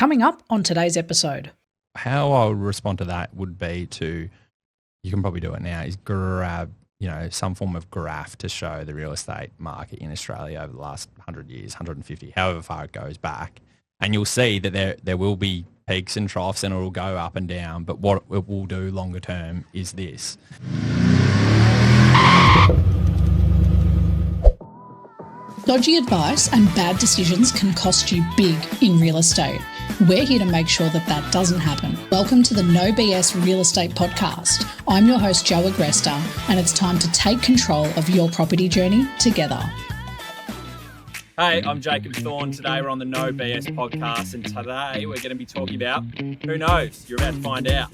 Coming up on today's episode. How I would respond to that would be you can probably do it now, is grab, some form of graph to show the real estate market in Australia over the last 100 years, 150, however far it goes back. And you'll see that there will be peaks and troughs and it will go up and down. But what it will do longer term is this. Dodgy advice and bad decisions can cost you big in real estate. We're here to make sure that doesn't happen. Welcome to the No BS Real Estate Podcast. I'm your host, Jo Agresta, and it's time to take control of your property journey together. Hey, I'm Jacob Thorne. Today we're on the No BS Podcast, and today we're going to be talking about who knows? You're about to find out.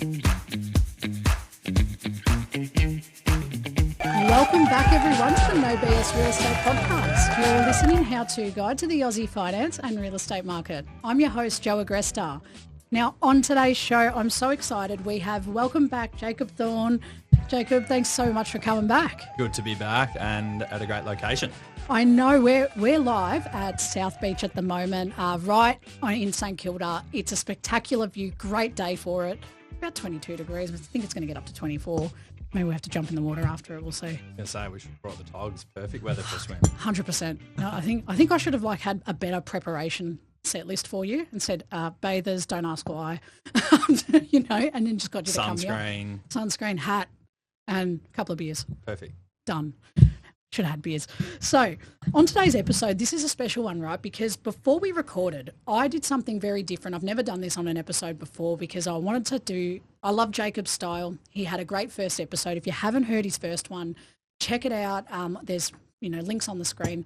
Welcome back, everyone, to the No BS Real Estate Podcast. You're listening how-to guide to the Aussie finance and real estate market. I'm your host, Jo Agresta. Now, on today's show, I'm so excited. We have welcome back Jacob Thorne. Jacob, thanks so much for coming back. Good to be back and at a great location. I know we're live at South Beach at the moment, right in St Kilda. It's a spectacular view, great day for it. About 22 degrees. I think it's going to get up to 24. Maybe we have to jump in the water after it. We'll see. I was going to say we should have brought the togs. Perfect weather for a swim. 100%. No, I think I should have had a better preparation set list for you and said, bathers, don't ask why, and then just got you to come here. Sunscreen, hat, and a couple of beers. Perfect. Done. Should have had beers. So on today's episode, this is a special one, right? Because before we recorded, I did something very different. I've never done this on an episode before because I love Jacob's style. He had a great first episode. If you haven't heard his first one, check it out. There's, links on the screen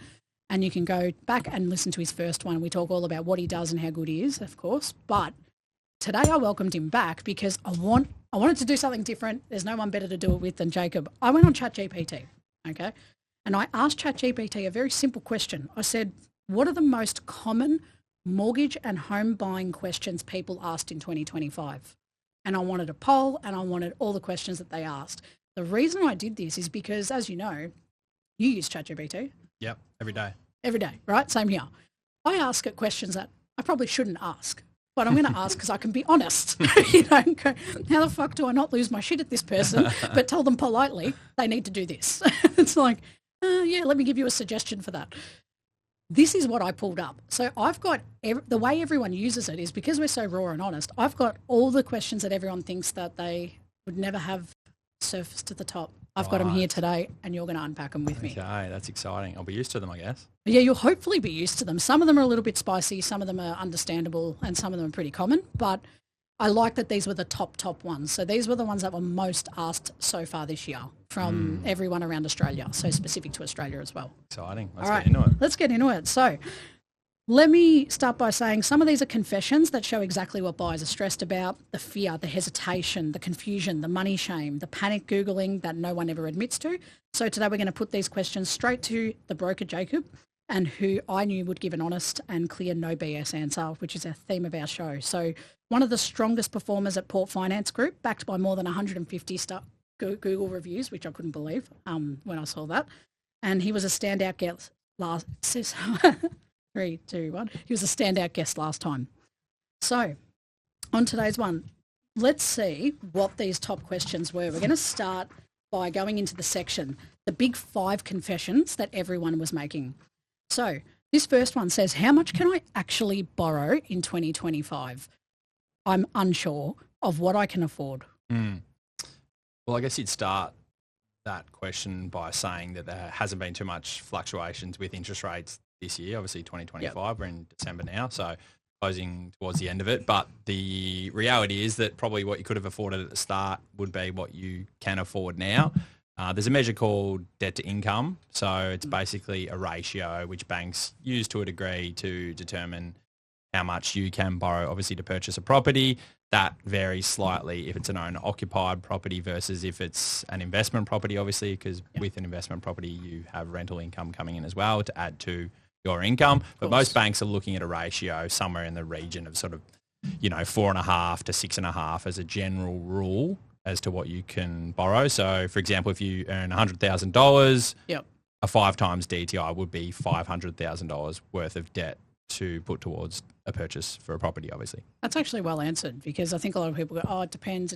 and you can go back and listen to his first one. We talk all about what he does and how good he is, of course. But today I welcomed him back because I wanted to do something different. There's no one better to do it with than Jacob. I went on ChatGPT, okay? And I asked ChatGPT a very simple question. I said, what are the most common mortgage and home buying questions people asked in 2025? And I wanted a poll and I wanted all the questions that they asked. The reason I did this is because, as you know, you use ChatGPT. Yep, every day. Every day, right? Same here. I ask it questions that I probably shouldn't ask, but I'm going to ask because I can be honest. Go, how the fuck do I not lose my shit at this person, but tell them politely they need to do this? It's like, let me give you a suggestion for that. This is what I pulled up. So I've got, the way everyone uses it is because we're so raw and honest, I've got all the questions that everyone thinks that they would never have surfaced to the top. I've got them here today and you're going to unpack them with me. Okay, that's exciting. I'll be used to them, I guess. Yeah, you'll hopefully be used to them. Some of them are a little bit spicy, some of them are understandable, and some of them are pretty common, but I like that these were the top ones. So these were the ones that were most asked so far this year from everyone around Australia, so specific to Australia as well. Exciting. Let's get into it. Let's get into it. So let me start by saying some of these are confessions that show exactly what buyers are stressed about: the fear, the hesitation, the confusion, the money shame, the panic Googling that no one ever admits to. So today we're going to put these questions straight to the broker, Jacob, and who I knew would give an honest and clear no BS answer, which is a theme of our show. So one of the strongest performers at Port Finance Group, backed by more than 150 Google reviews, which I couldn't believe when I saw that. And he was a standout guest last... 3, 2, 1. He was a standout guest last time. So on today's one, let's see what these top questions were. We're going to start by going into the section, the big 5 confessions that everyone was making. So this first one says, how much can I actually borrow in 2025? I'm unsure of what I can afford. Well, I guess you'd start that question by saying that there hasn't been too much fluctuations with interest rates this year. Obviously 2025, yep. We're in December now, so closing towards the end of it. But the reality is that probably what you could have afforded at the start would be what you can afford now. There's a measure called debt to income. So it's basically a ratio which banks use to a degree to determine how much you can borrow, obviously, to purchase a property. That varies slightly if it's an owner-occupied property versus if it's an investment property, obviously, because with an investment property, you have rental income coming in as well to add to your income. But most banks are looking at a ratio somewhere in the region of sort of, 4.5 to 6.5 as a general rule as to what you can borrow. So, for example, if you earn $100,000, a 5 times DTI would be $500,000 worth of debt to put towards a purchase for a property, obviously. That's actually well answered, because I think a lot of people go, oh, it depends,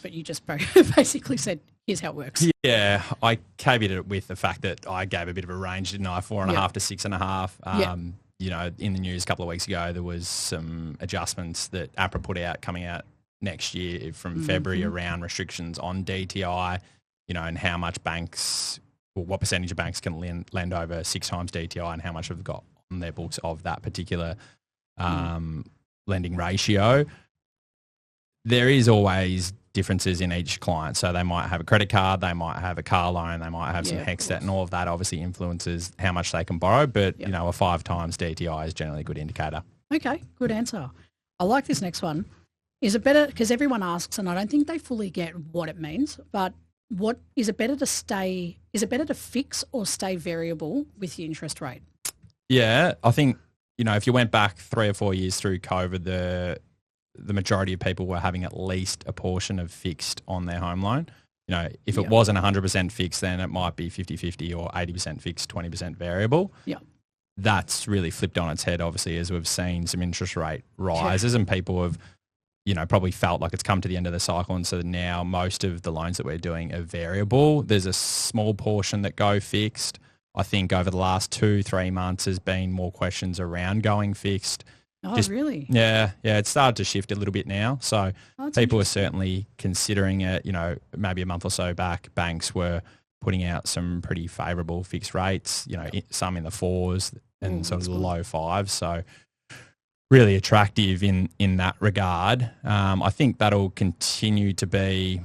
but you just basically said, here's how it works. Yeah, I caveated it with the fact that I gave a bit of a range, didn't I? 4.5 to 6.5. You know, in the news a couple of weeks ago, there was some adjustments that APRA put out coming out next year from February around restrictions on DTI, you know, and how much banks, or what percentage of banks can lend over 6 times DTI and how much have got on their books of that particular lending ratio. There is always differences in each client. So they might have a credit card, they might have a car loan, they might have some HECS debt, and all of that obviously influences how much they can borrow. But, you know, a 5 times DTI is generally a good indicator. Okay, good answer. I like this next one. Is it better, because everyone asks, and I don't think they fully get what it means, but is it better to fix or stay variable with the interest rate? Yeah, I think, you know, if you went back 3 or 4 years through COVID, the majority of people were having at least a portion of fixed on their home loan. You know, if it wasn't 100% fixed, then it might be 50-50 or 80% fixed, 20% variable. Yeah. That's really flipped on its head, obviously, as we've seen some interest rate rises and people have, you know, probably felt like it's come to the end of the cycle. And so now most of the loans that we're doing are variable. There's a small portion that go fixed. I think over the last 2-3 months there's been more questions around going fixed. Oh, really? Yeah. It started to shift a little bit now. So people are certainly considering it. You know, maybe a month or so back, banks were putting out some pretty favourable fixed rates, you know, some in the 4s and sort of the low 5s. So really attractive in that regard. I think that'll continue to be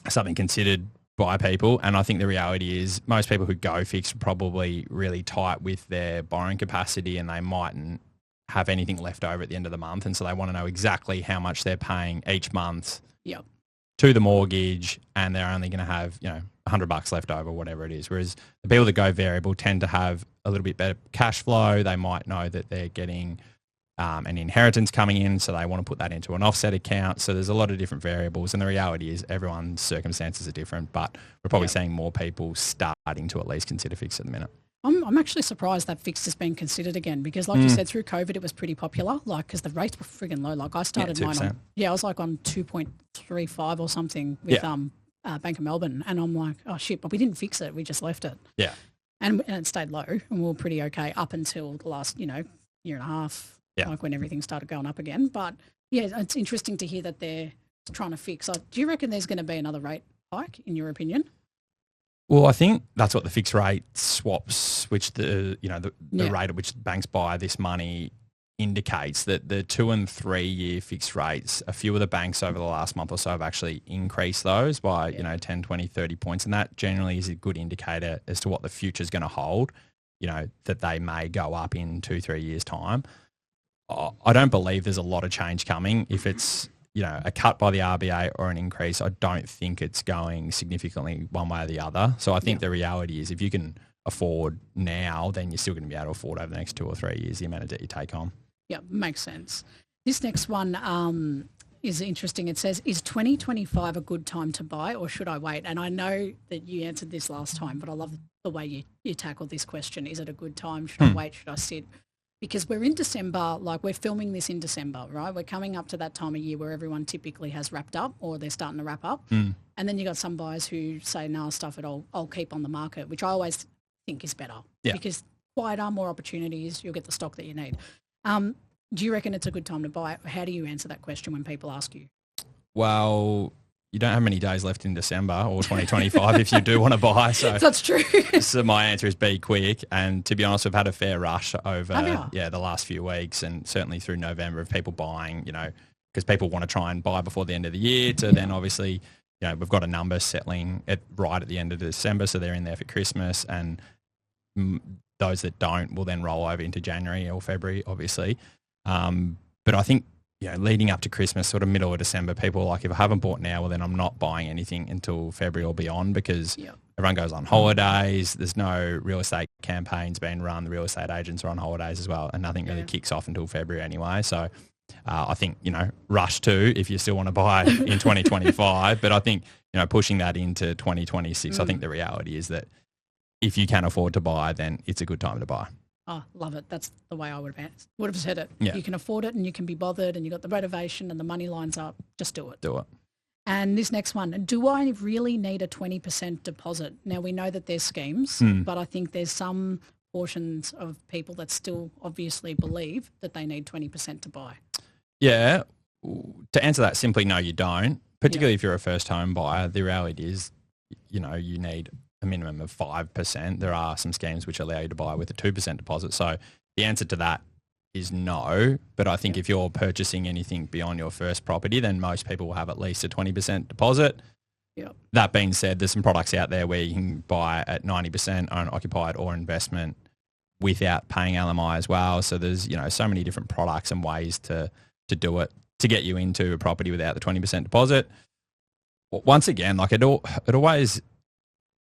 something considered by people. And I think the reality is most people who go fixed are probably really tight with their borrowing capacity and they mightn't have anything left over at the end of the month. And so they want to know exactly how much they're paying each month to the mortgage, and they're only going to have, you know, $100 left over, whatever it is. Whereas the people that go variable tend to have a little bit better cash flow. They might know that they're getting an inheritance coming in, so they want to put that into an offset account. So there's a lot of different variables, and the reality is everyone's circumstances are different, but we're probably seeing more people starting to at least consider fixed at the minute. I'm actually surprised that fixed is being considered again, because like you said, through COVID it was pretty popular, like, because the rates were friggin' low. Like I started mine on, I was like on 2.35 or something with Bank of Melbourne, and I'm like, oh shit, but we didn't fix it, we just left it. Yeah. And it stayed low, and we were pretty okay up until the last, you know, year and a half, like when everything started going up again. But yeah, it's interesting to hear that they're trying to fix. Do you reckon there's going to be another rate hike, in your opinion? Well, I think that's what the fixed rate swaps, which the rate at which banks buy this money indicates, that the 2 and 3 year fixed rates, a few of the banks over the last month or so have actually increased those by, you know, 10, 20, 30 points. And that generally is a good indicator as to what the future is going to hold, you know, that they may go up in 2-3 years time. I don't believe there's a lot of change coming. If it's, you know, a cut by the RBA or an increase, I don't think it's going significantly one way or the other. So I think the reality is if you can afford now, then you're still going to be able to afford over the next 2 or 3 years the amount of debt you take on. Yeah, makes sense. This next one is interesting. It says, is 2025 a good time to buy or should I wait? And I know that you answered this last time, but I love the way you tackled this question. Is it a good time? Should I wait? Should I sit? Because we're in December, like we're filming this in December, right? We're coming up to that time of year where everyone typically has wrapped up or they're starting to wrap up. And then you got some buyers who say, no, stuff it, I'll keep on the market, which I always think is better because quieter, more opportunities, you'll get the stock that you need. Do you reckon it's a good time to buy? How do you answer that question when people ask you? Well, you don't have many days left in December or 2025 if you do want to buy. So that's true. So my answer is be quick. And to be honest, we've had a fair rush over the last few weeks, and certainly through November of people buying, you know, because people want to try and buy before the end of the year to then obviously, you know, we've got a number settling right at the end of December, so they're in there for Christmas, and those that don't will then roll over into January or February, obviously. But I think, you know, leading up to Christmas, sort of middle of December, people are like, if I haven't bought now, well, then I'm not buying anything until February or beyond, because everyone goes on holidays. There's no real estate campaigns being run. The real estate agents are on holidays as well, and nothing really kicks off until February anyway. So I think, you know, rush to if you still want to buy in 2025. But I think, you know, pushing that into 2026, I think the reality is that if you can afford to buy, then it's a good time to buy. Oh, love it. That's the way I would have said it. Yeah. You can afford it and you can be bothered and you've got the motivation and the money lines up. Just do it. Do it. And this next one, do I really need a 20% deposit? Now, we know that there's schemes, but I think there's some portions of people that still obviously believe that they need 20% to buy. Yeah. To answer that simply, no, you don't. Particularly if you're a first home buyer, the reality is, you need a minimum of 5%. There are some schemes which allow you to buy with a 2% deposit. So the answer to that is no. But I think if you're purchasing anything beyond your first property, then most people will have at least a 20% deposit. Yep. That being said, there's some products out there where you can buy at 90% own occupied or investment without paying LMI as well. So there's, so many different products and ways to do it to get you into a property without the 20% deposit. Once again, like it always,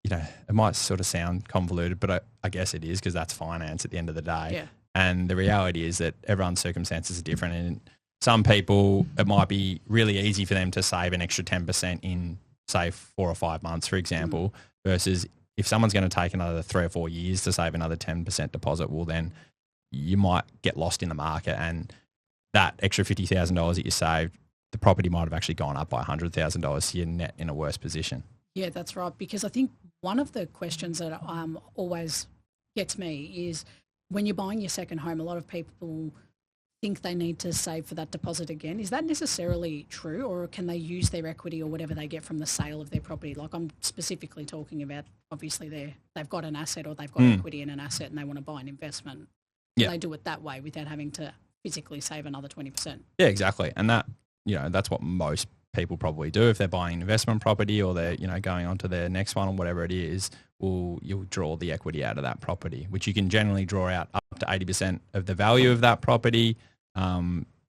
it might sort of sound convoluted, but I guess it is because that's finance at the end of the day. Yeah. And the reality is that everyone's circumstances are different. And some people, it might be really easy for them to save an extra 10% in, say, 4 or 5 months, for example, versus if someone's going to take another 3 or 4 years to save another 10% deposit, well, then you might get lost in the market. And that extra $50,000 that you saved, the property might have actually gone up by $100,000, so you're net in a worse position. Yeah, that's right. Because I think one of the questions that always gets me is when you're buying your second home, a lot of people think they need to save for that deposit again. Is that necessarily true, or can they use their equity or whatever they get from the sale of their property? Like I'm specifically talking about, obviously they've got an asset or they've got equity in an asset and they want to buy an investment. Can they do it that way without having to physically save another 20%? Yeah, exactly. And that, that's what most people probably do if they're buying an investment property or they're, going on to their next one or whatever it is. You'll draw the equity out of that property, which you can generally draw out up to 80% of the value of that property.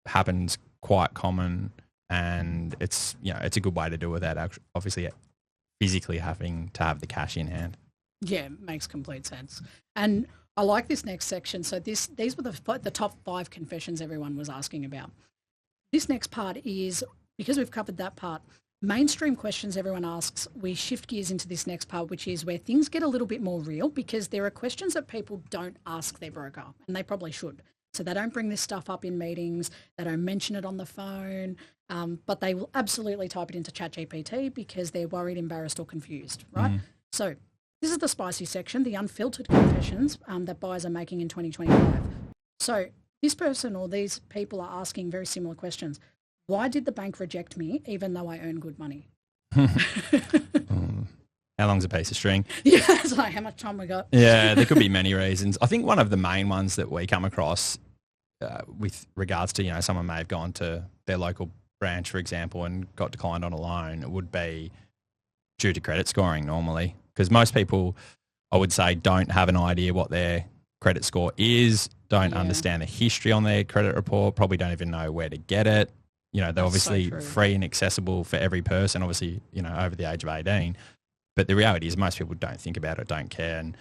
Happens quite common, and it's a good way to do it without obviously physically having to have the cash in hand. Yeah, it makes complete sense. And I like this next section. So these were the top 5 confessions everyone was asking about. This next part is, because we've covered that part, mainstream questions everyone asks, we shift gears into this next part, which is where things get a little bit more real, because there are questions that people don't ask their broker, and they probably should. So they don't bring this stuff up in meetings, they don't mention it on the phone, but they will absolutely type it into ChatGPT because they're worried, embarrassed or confused, right? So this is the spicy section, the unfiltered confessions that buyers are making in 2025. So this person or these people are asking very similar questions. Why did the bank reject me even though I earn good money? How long's a piece of string? Yeah, it's like how much time we got. Yeah, there could be many reasons. I think one of the main ones that we come across with regards to, someone may have gone to their local branch, for example, and got declined on a loan, would be due to credit scoring normally. Because most people, I would say, don't have an idea what their credit score is, don't understand the history on their credit report, probably don't even know where to get it. They're obviously free and accessible for every person, obviously, over the age of 18. But the reality is most people don't think about it, don't care. And,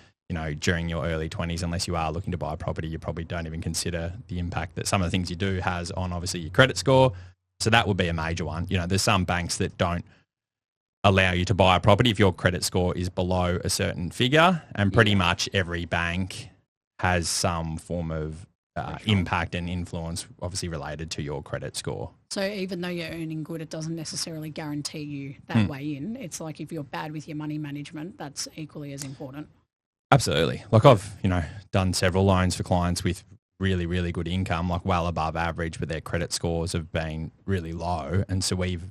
during your early 20s, unless you are looking to buy a property, you probably don't even consider the impact that some of the things you do has on, obviously, your credit score. So that would be a major one. There's some banks that don't allow you to buy a property if your credit score is below a certain figure. And pretty much every bank has some form of impact and influence, obviously related to your credit score. So even though you're earning good, it doesn't necessarily guarantee you that way in. It's like if you're bad with your money management, that's equally as important. Absolutely. Like I've, done several loans for clients with really, really good income, like well above average, but their credit scores have been really low. And so we've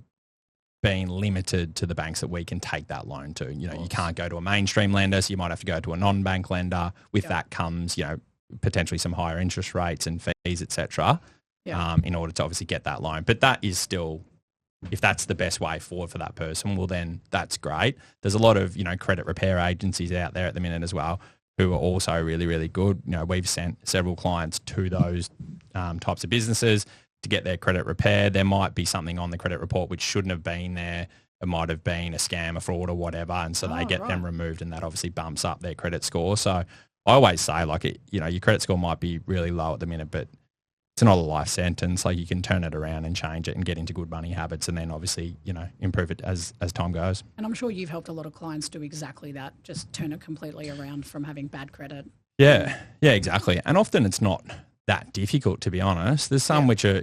been limited to the banks that we can take that loan to. You can't go to a mainstream lender, so you might have to go to a non-bank lender. With that comes, potentially some higher interest rates and fees, etc. In order to obviously get that loan. But that is still, if that's the best way forward for that person, well then that's great. There's a lot of, credit repair agencies out there at the minute as well who are also really, really good. We've sent several clients to those types of businesses to get their credit repaired. There might be something on the credit report which shouldn't have been there. It might have been a scam, a fraud or whatever. And so they get them removed, and that obviously bumps up their credit score. So I always say, your credit score might be really low at the minute, but it's not a life sentence. Like you can turn it around and change it and get into good money habits, and then obviously, improve it as time goes. And I'm sure you've helped a lot of clients do exactly that, just turn it completely around from having bad credit. Yeah, exactly. And often it's not that difficult, to be honest. There's some which are,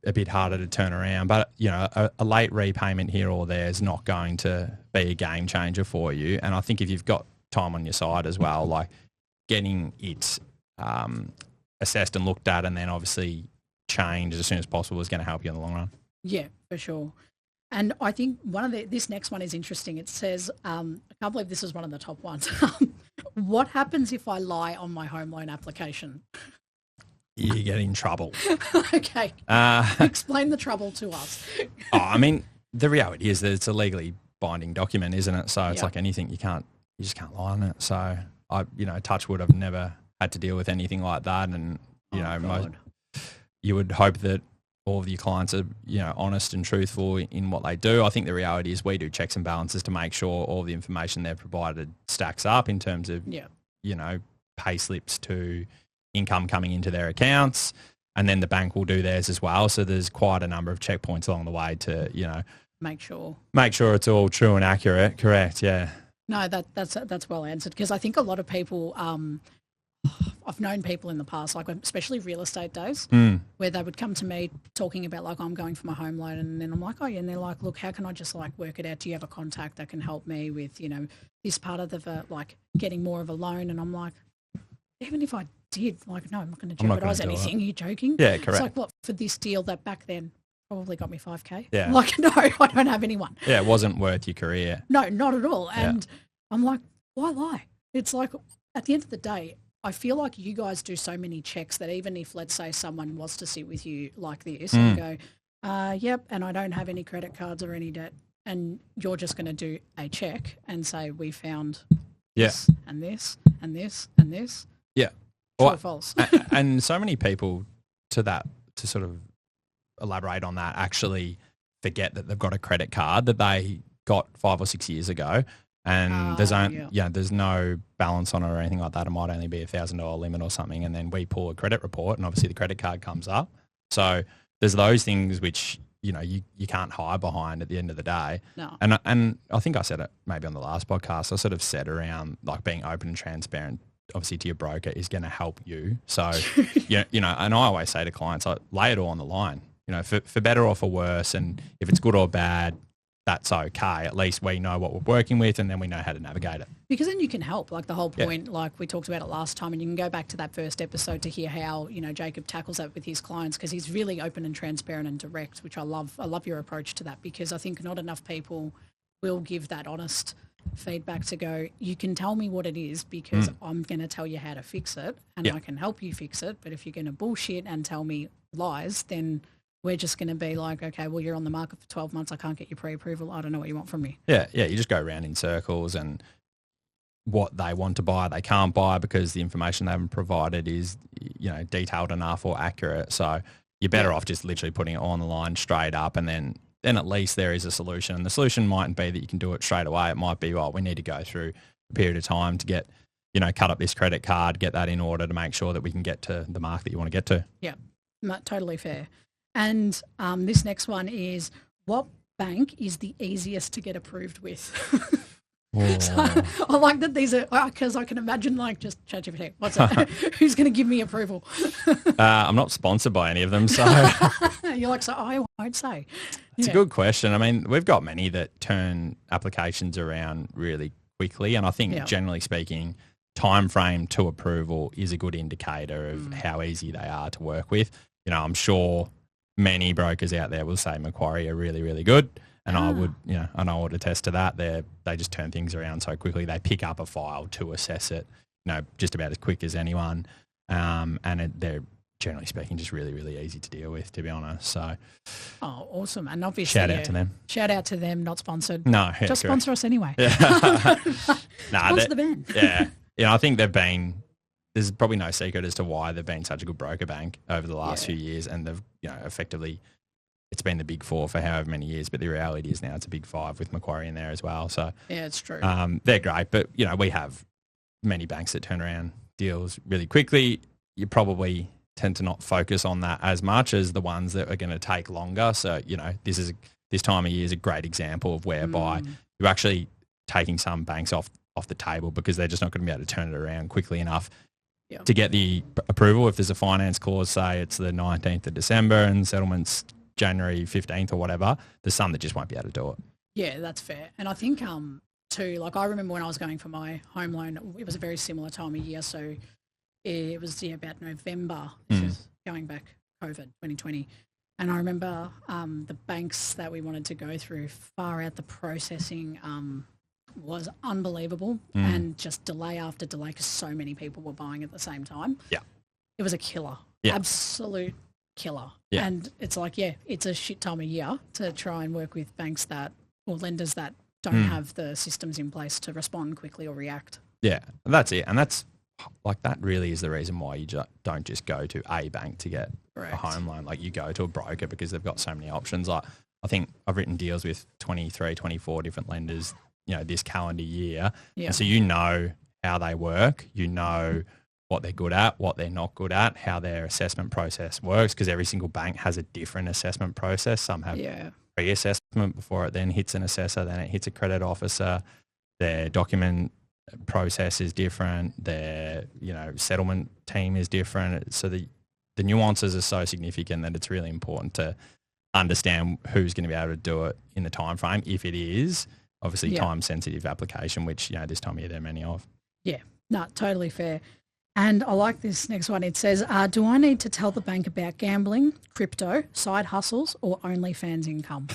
a bit harder to turn around, but, a late repayment here or there is not going to be a game changer for you. And I think if you've got time on your side as well, like getting it assessed and looked at and then obviously changed as soon as possible is going to help you in the long run. Yeah, for sure. And I think this next one is interesting. It says, I can't believe this is one of the top ones. What happens if I lie on my home loan application? You get in trouble. Okay. Explain the trouble to us. I mean, the reality is that it's a legally binding document, isn't it? So it's like anything, you just can't lie on it. So touch wood, I've never had to deal with anything like that. And, you would hope that all of your clients are, honest and truthful in what they do. I think the reality is we do checks and balances to make sure all the information they've provided stacks up in terms of, pay slips to income coming into their accounts, and then the bank will do theirs as well. So there's quite a number of checkpoints along the way to, make sure it's all true and accurate. Correct. Yeah. No, that's well answered, because I think a lot of people, I've known people in the past, like especially real estate days, where they would come to me talking about like, I'm going for my home loan, and then I'm like, oh yeah, and they're like, look, how can I just like work it out? Do you have a contact that can help me with, this part of the like getting more of a loan? And I'm like, even if I did, like, no, I'm not going to jeopardize anything. Are you joking? Yeah, correct. It's like, what, for this deal that back then probably got me 5K? Yeah. Like, no, I don't have anyone. Yeah, it wasn't worth your career. No, not at all. And I'm like, why lie? It's like, at the end of the day, I feel like you guys do so many checks that even if, let's say, someone was to sit with you like this and go, yep, and I don't have any credit cards or any debt, and you're just going to do a check and say, we found this and this and this and this. Yeah. True or false? And so many people to sort of elaborate on that actually forget that they've got a credit card that they got 5 or 6 years ago. And there's no balance on it or anything like that. It might only be $1,000 limit or something. And then we pull a credit report and obviously the credit card comes up. So there's those things which, you can't hide behind at the end of the day. No. And I think I said it maybe on the last podcast, I sort of said around like being open and transparent, obviously to your broker, is going to help you. So, and I always say to clients, like, lay it all on the line, for better or for worse. And if it's good or bad, that's okay. At least we know what we're working with, and then we know how to navigate it. Because then you can help. Like the whole point, like we talked about it last time, and you can go back to that first episode to hear how, Jacob tackles that with his clients, because he's really open and transparent and direct, which I love. I love your approach to that, because I think not enough people will give that honest feedback to go, you can tell me what it is, because I'm going to tell you how to fix it, and I can help you fix it. But if you're going to bullshit and tell me lies, then we're just going to be like, okay, well, you're on the market for 12 months. I can't get your pre-approval. I don't know what you want from me. Yeah. You just go around in circles, and what they want to buy, they can't buy because the information they haven't provided is, detailed enough or accurate. So you're better off just literally putting it on the line straight up, and then at least there is a solution. And the solution mightn't be that you can do it straight away. It might be, well, we need to go through a period of time to get, cut up this credit card, get that in order to make sure that we can get to the mark that you want to get to. Yeah, totally fair. And this next one is, what bank is the easiest to get approved with? So I like that these are, because I can imagine like just ChatGPT. What's that? Who's going to give me approval? I'm not sponsored by any of them, so you're like, so I won't say. It's a good question. I mean, we've got many that turn applications around really quickly, and I think generally speaking, time frame to approval is a good indicator of how easy they are to work with. I'm sure many brokers out there will say Macquarie are really, really good. And I would, and I would attest to that. They just turn things around so quickly. They pick up a file to assess it, just about as quick as anyone. They're generally speaking just really, really easy to deal with, to be honest. So, awesome. And obviously, shout out to them. Shout out to them, not sponsored. No, just sponsor us anyway. Yeah. Sponsor the band. I think there's probably no secret as to why they've been such a good broker bank over the last few years, and they've, effectively, it's been the big four for however many years, but the reality is now it's a big five with Macquarie in there as well. So yeah, it's true. They're great, but we have many banks that turn around deals really quickly. You probably tend to not focus on that as much as the ones that are going to take longer. So this time of year is a great example of whereby you're actually taking some banks off off the table because they're just not going to be able to turn it around quickly enough Yeah. to get the approval. If there's a finance clause, say it's the 19th of December and settlement's January 15th or whatever, there's some that just won't be able to do it. Yeah, that's fair. And I think too, like I remember when I was going for my home loan, it was a very similar time of year. So it was about November. This is going back COVID 2020. And I remember the banks that we wanted to go through, far out the processing was unbelievable, and just delay after delay because so many people were buying at the same time. Yeah. It was a killer, absolute killer. Yeah. And it's like, it's a shit time of year to try and work with banks or lenders that don't have the systems in place to respond quickly or react. Yeah, that's it. And that's like, that really is the reason why you don't just go to a bank to get a home loan. Like, you go to a broker because they've got so many options. Like, I think I've written deals with 23, 24 different lenders, this calendar year. Yeah. And so you know how they work, you know what they're good at, what they're not good at, how their assessment process works, because every single bank has a different assessment process. Some have pre-assessment before it then hits an assessor, then it hits a credit officer. Their document process is different. Their, settlement team is different. So the nuances are so significant that it's really important to understand who's going to be able to do it in the time frame, if it is obviously time-sensitive application, which, this time of year there are many of. Yeah, no, totally fair. And I like this next one. It says, do I need to tell the bank about gambling, crypto, side hustles, or OnlyFans income?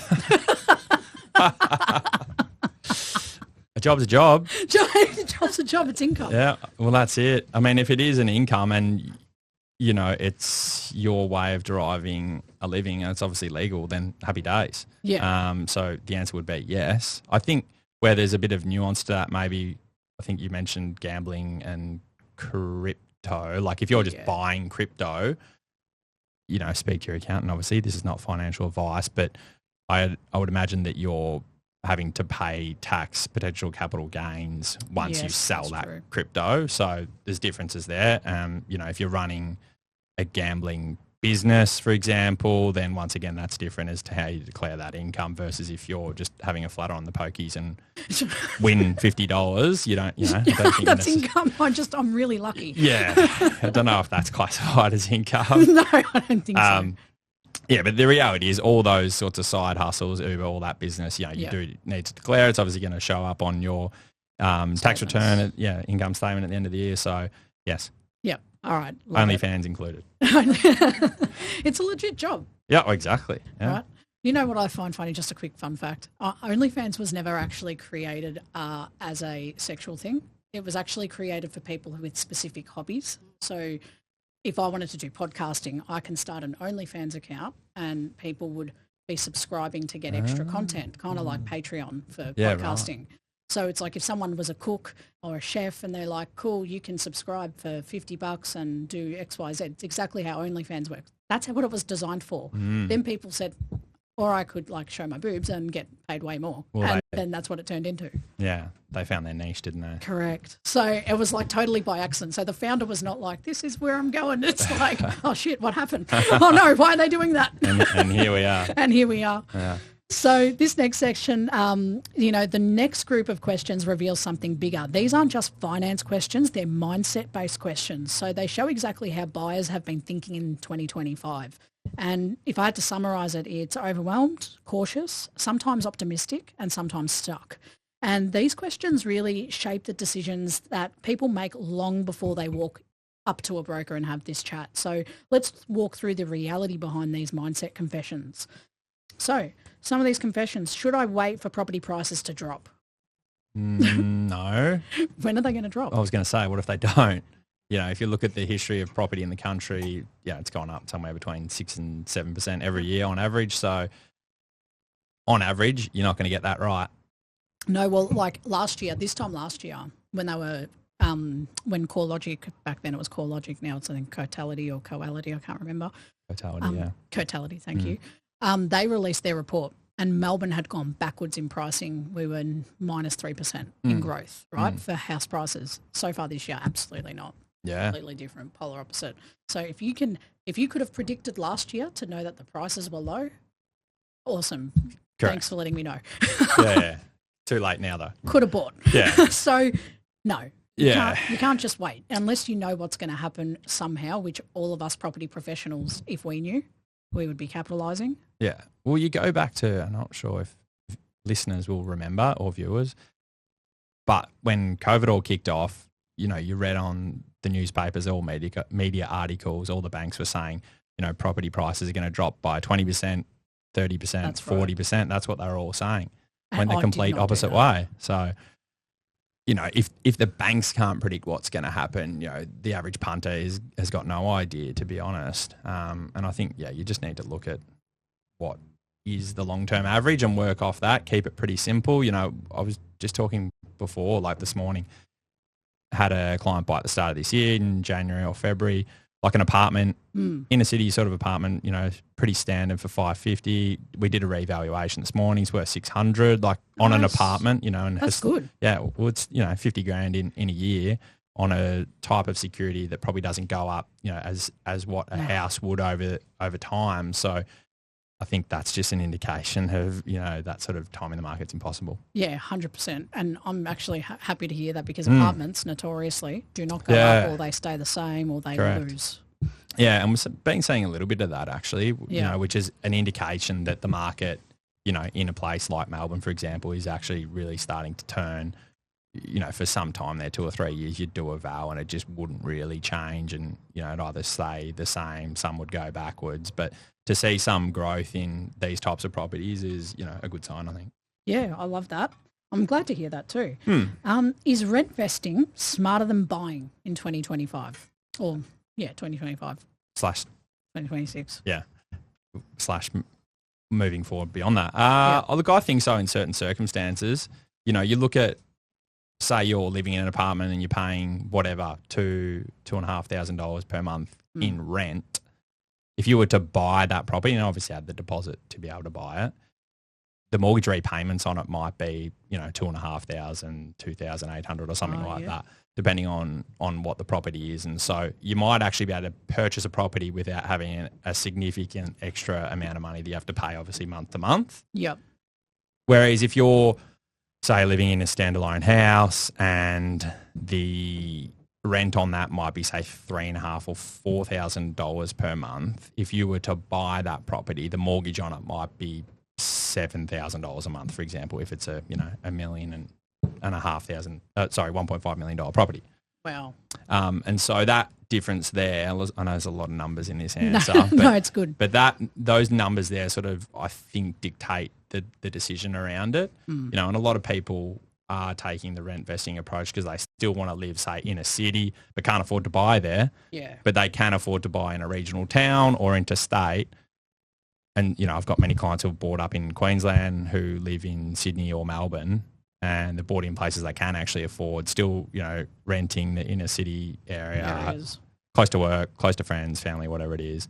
A job's a job. Job's a job, it's income. Yeah, well, that's it. I mean, if it is an income and, it's your way of deriving a living and it's obviously legal, then happy days. Yeah. So the answer would be yes. I think where there's a bit of nuance to that, maybe, I think you mentioned gambling and crypto. Like, if you're just buying crypto, speak to your accountant. Obviously, this is not financial advice, but I would imagine that you're having to pay tax, potential capital gains once you sell that crypto. So there's differences there. If you're running a gambling business, for example, then once again, that's different as to how you declare that income versus if you're just having a flutter on the pokies and win $50, I don't think that's income. I'm really lucky. Yeah. I don't know if that's classified as income. No, I don't think so. Yeah, but the reality is all those sorts of side hustles, Uber, all that business, you do need to declare. It's obviously going to show up on your tax return, income statement at the end of the year. So, yes. Yep. All right. OnlyFans included. It's a legit job. Yeah, exactly. Yeah. Right. You know what I find funny? Just a quick fun fact. OnlyFans was never actually created as a sexual thing. It was actually created for people with specific hobbies. So if I wanted to do podcasting, I can start an OnlyFans account and people would be subscribing to get extra content, kind of like Patreon for podcasting. Right. So it's like if someone was a cook or a chef and they're like, cool, you can subscribe for $50 and do X, Y, Z. It's exactly how OnlyFans works. That's what it was designed for. Then people said, or I could like show my boobs and get paid way more. Well, and then that's what it turned into. Yeah, they found their niche, didn't they? Correct. So it was like totally by accident. So the founder was not like, this is where I'm going. It's like, oh shit, what happened? Oh no, why are they doing that? And here we are. And here we are. Yeah. So this next section, the next group of questions reveals something bigger. These aren't just finance questions, they're mindset-based questions. So they show exactly how buyers have been thinking in 2025. And if I had to summarise it, it's overwhelmed, cautious, sometimes optimistic, and sometimes stuck. And these questions really shape the decisions that people make long before they walk up to a broker and have this chat. So let's walk through the reality behind these mindset confessions. So some of these confessions, should I wait for property prices to drop? No. When are they going to drop? I was going to say, what if they don't? If you look at the history of property in the country, it's gone up somewhere between 6 and 7% every year on average. So on average, you're not going to get that right. No, well, like this time last year, when they were, when CoreLogic, back then it was CoreLogic, now it's I think Cotality or Coality, I can't remember. Cotality, Cotality, thank you. They released their report and Melbourne had gone backwards in pricing. We were minus 3% in growth, right, for house prices. So far this year, absolutely not. Yeah. Completely different, polar opposite. So if you could have predicted last year to know that the prices were low, awesome. Correct. Thanks for letting me know. Yeah. Too late now, though. Could have bought. Yeah. So, no. Yeah. You can't just wait unless you know what's going to happen somehow, which all of us property professionals, if we knew, we would be capitalising. Yeah. Well, you go back to, I'm not sure if listeners will remember or viewers, but when COVID all kicked off, you read on the newspapers, all media articles, all the banks were saying, property prices are going to drop by 20%, 30%, That's 40%. Right. That's what they were all saying. And Went the complete opposite way. So, if the banks can't predict what's going to happen, the average punter has got no idea, to be honest. And I think, you just need to look at what is the long-term average and work off that. Keep it pretty simple. I was just talking before, like this morning, had a client buy at the start of this year in January or February, like an apartment, inner city sort of apartment, pretty standard for $550. We did a revaluation this morning. It's worth $600, like on an apartment, and that's good. Yeah, well, it's $50,000 in a year on a type of security that probably doesn't go up, as what a house would over time. So I think that's just an indication of, that sort of time in the market's impossible. Yeah, 100%. And I'm actually happy to hear that because apartments notoriously do not go up, or they stay the same, or they lose. Yeah, and we've been seeing a little bit of that actually, which is an indication that the market, in a place like Melbourne, for example, is actually really starting to turn. For some time there, 2 or 3 years, you'd do a val and it just wouldn't really change, and it'd either stay the same, some would go backwards. But to see some growth in these types of properties is, a good sign, I think. Yeah, I love that. I'm glad to hear that too. Is rent vesting smarter than buying in 2025? Or 2025 / 2026. Yeah. / moving forward beyond that. Look, I think so in certain circumstances. You look at, say you're living in an apartment and you're paying whatever, $2,500 per month in rent. If you were to buy that property, and obviously had the deposit to be able to buy it, the mortgage repayments on it might be, $2,500, $2,800 or something like that, depending on what the property is. And so you might actually be able to purchase a property without having a significant extra amount of money that you have to pay, obviously, month to month. Yep. Whereas if you're, say, living in a standalone house and the rent on that might be, say, $3,500 or $4,000 per month, if you were to buy that property, the mortgage on it might be $7,000 a month, for example, if it's a $1.5 million $1.5 million property. Wow. And so that difference there, I know there's a lot of numbers in this answer. But, no, it's good. But those numbers there sort of, I think, dictate the decision around it. And a lot of people are taking the rent vesting approach because they still want to live, say, in a city but can't afford to buy there. Yeah. But they can afford to buy in a regional town or interstate. And, I've got many clients who have bought up in Queensland who live in Sydney or Melbourne, and they're bought in places they can actually afford, still, renting the inner city area, close to work, close to friends, family, whatever it is.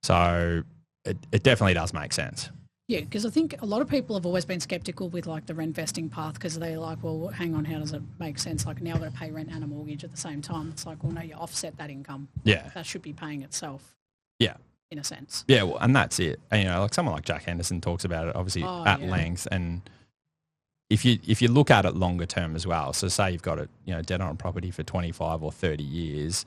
So it definitely does make sense. Yeah, because I think a lot of people have always been sceptical with like the rent vesting path because they're like, well, hang on, how does it make sense? Like now I've got to pay rent and a mortgage at the same time. It's like, well, no, you offset that income. Yeah. That should be paying itself. Yeah. In a sense. Yeah, well, and that's it. And, like someone like Jack Henderson talks about it obviously at length. And if you look at it longer term as well, so say you've got it, debt on a property for 25 or 30 years,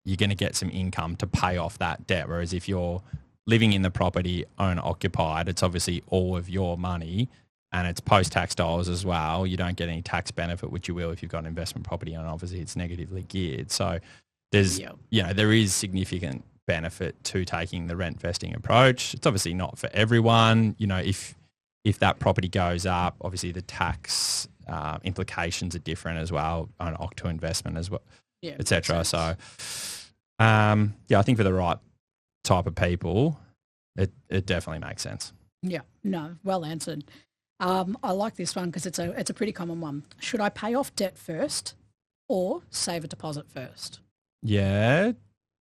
you're going to get some income to pay off that debt. Whereas if you're living in the property owner occupied, it's obviously all of your money and it's post-tax dollars as well. You don't get any tax benefit, which you will if you've got an investment property, and obviously it's negatively geared. So there's, there is significant benefit to taking the rent vesting approach. It's obviously not for everyone. If that property goes up, obviously the tax implications are different as well on OCT investment as well, etc. So, I think for the right type of people, it definitely makes sense. Yeah, no, well answered. I like this one because it's a pretty common one. Should I pay off debt first or save a deposit first? Yeah,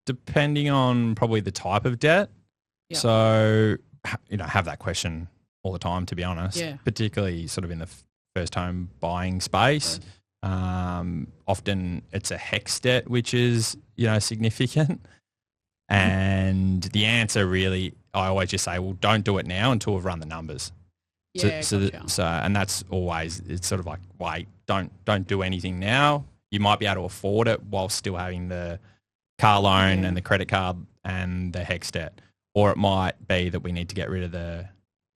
depending on probably the type of debt. Yep. So, have that question all the time, to be honest, particularly sort of in the first home buying space. Often it's a HEX debt, which is, significant. And the answer really, I always just say, well, don't do it now until we've run the numbers. Yeah, gotcha. And that's always, it's sort of like, wait, don't do anything now. You might be able to afford it while still having the car loan and the credit card and the HEX debt. Or it might be that we need to get rid of the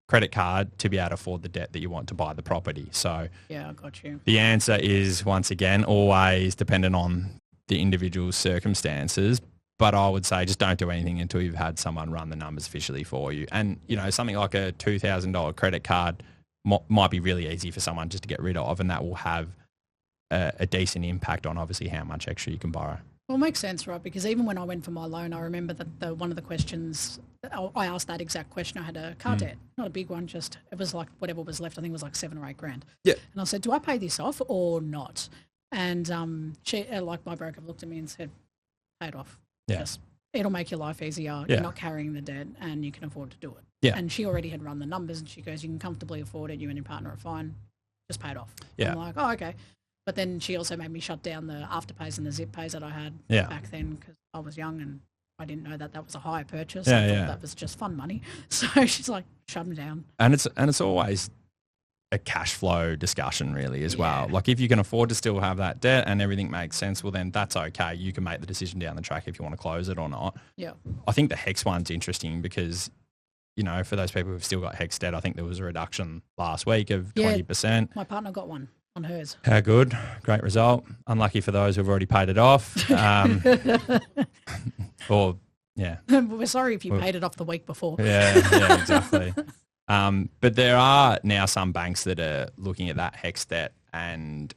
credit card to be able to afford the debt that you want to buy the property. So yeah, I got you. the answer is, once again, always dependent on the individual circumstances. But I would say just don't do anything until you've had someone run the numbers officially for you. And, you know, something like a $2,000 credit card might be really easy for someone just to get rid of, and that will have a decent impact on obviously how much extra you can borrow. Well, it makes sense, right? Because even when I went for my loan, I remember that one of the questions, I asked that exact question. I had a car debt, not a big one, just it was like whatever was left. I think it was like $7,000 or $8,000. Yeah. And I said, do I pay this off or not? And she, like my broker, looked at me and said, pay it off. Yeah. Just, it'll make your life easier. Yeah. You're not carrying the debt and you can afford to do it. Yeah. And she already had run the numbers and she goes, you can comfortably afford it. You and your partner are fine. Just pay it off. Yeah. I'm like, oh, okay. But then she also made me shut down the afterpays and the zip pays that I had back then because I was young and I didn't know that was a higher purchase. I thought that was just fun money. So she's like, shut them down. And it's always a cash flow discussion really as well. Like if you can afford to still have that debt and everything makes sense, well then that's okay. You can make the decision down the track if you want to close it or not. Yeah. I think the HEX one's interesting because, you know, for those people who've still got HEX debt, I think there was a reduction last week of 20%. My partner got one on hers. How good. Great result. Unlucky for those who've already paid it off. Or, yeah. We're sorry if you paid it off the week before. Yeah, exactly. But there are now some banks that are looking at that HEX debt and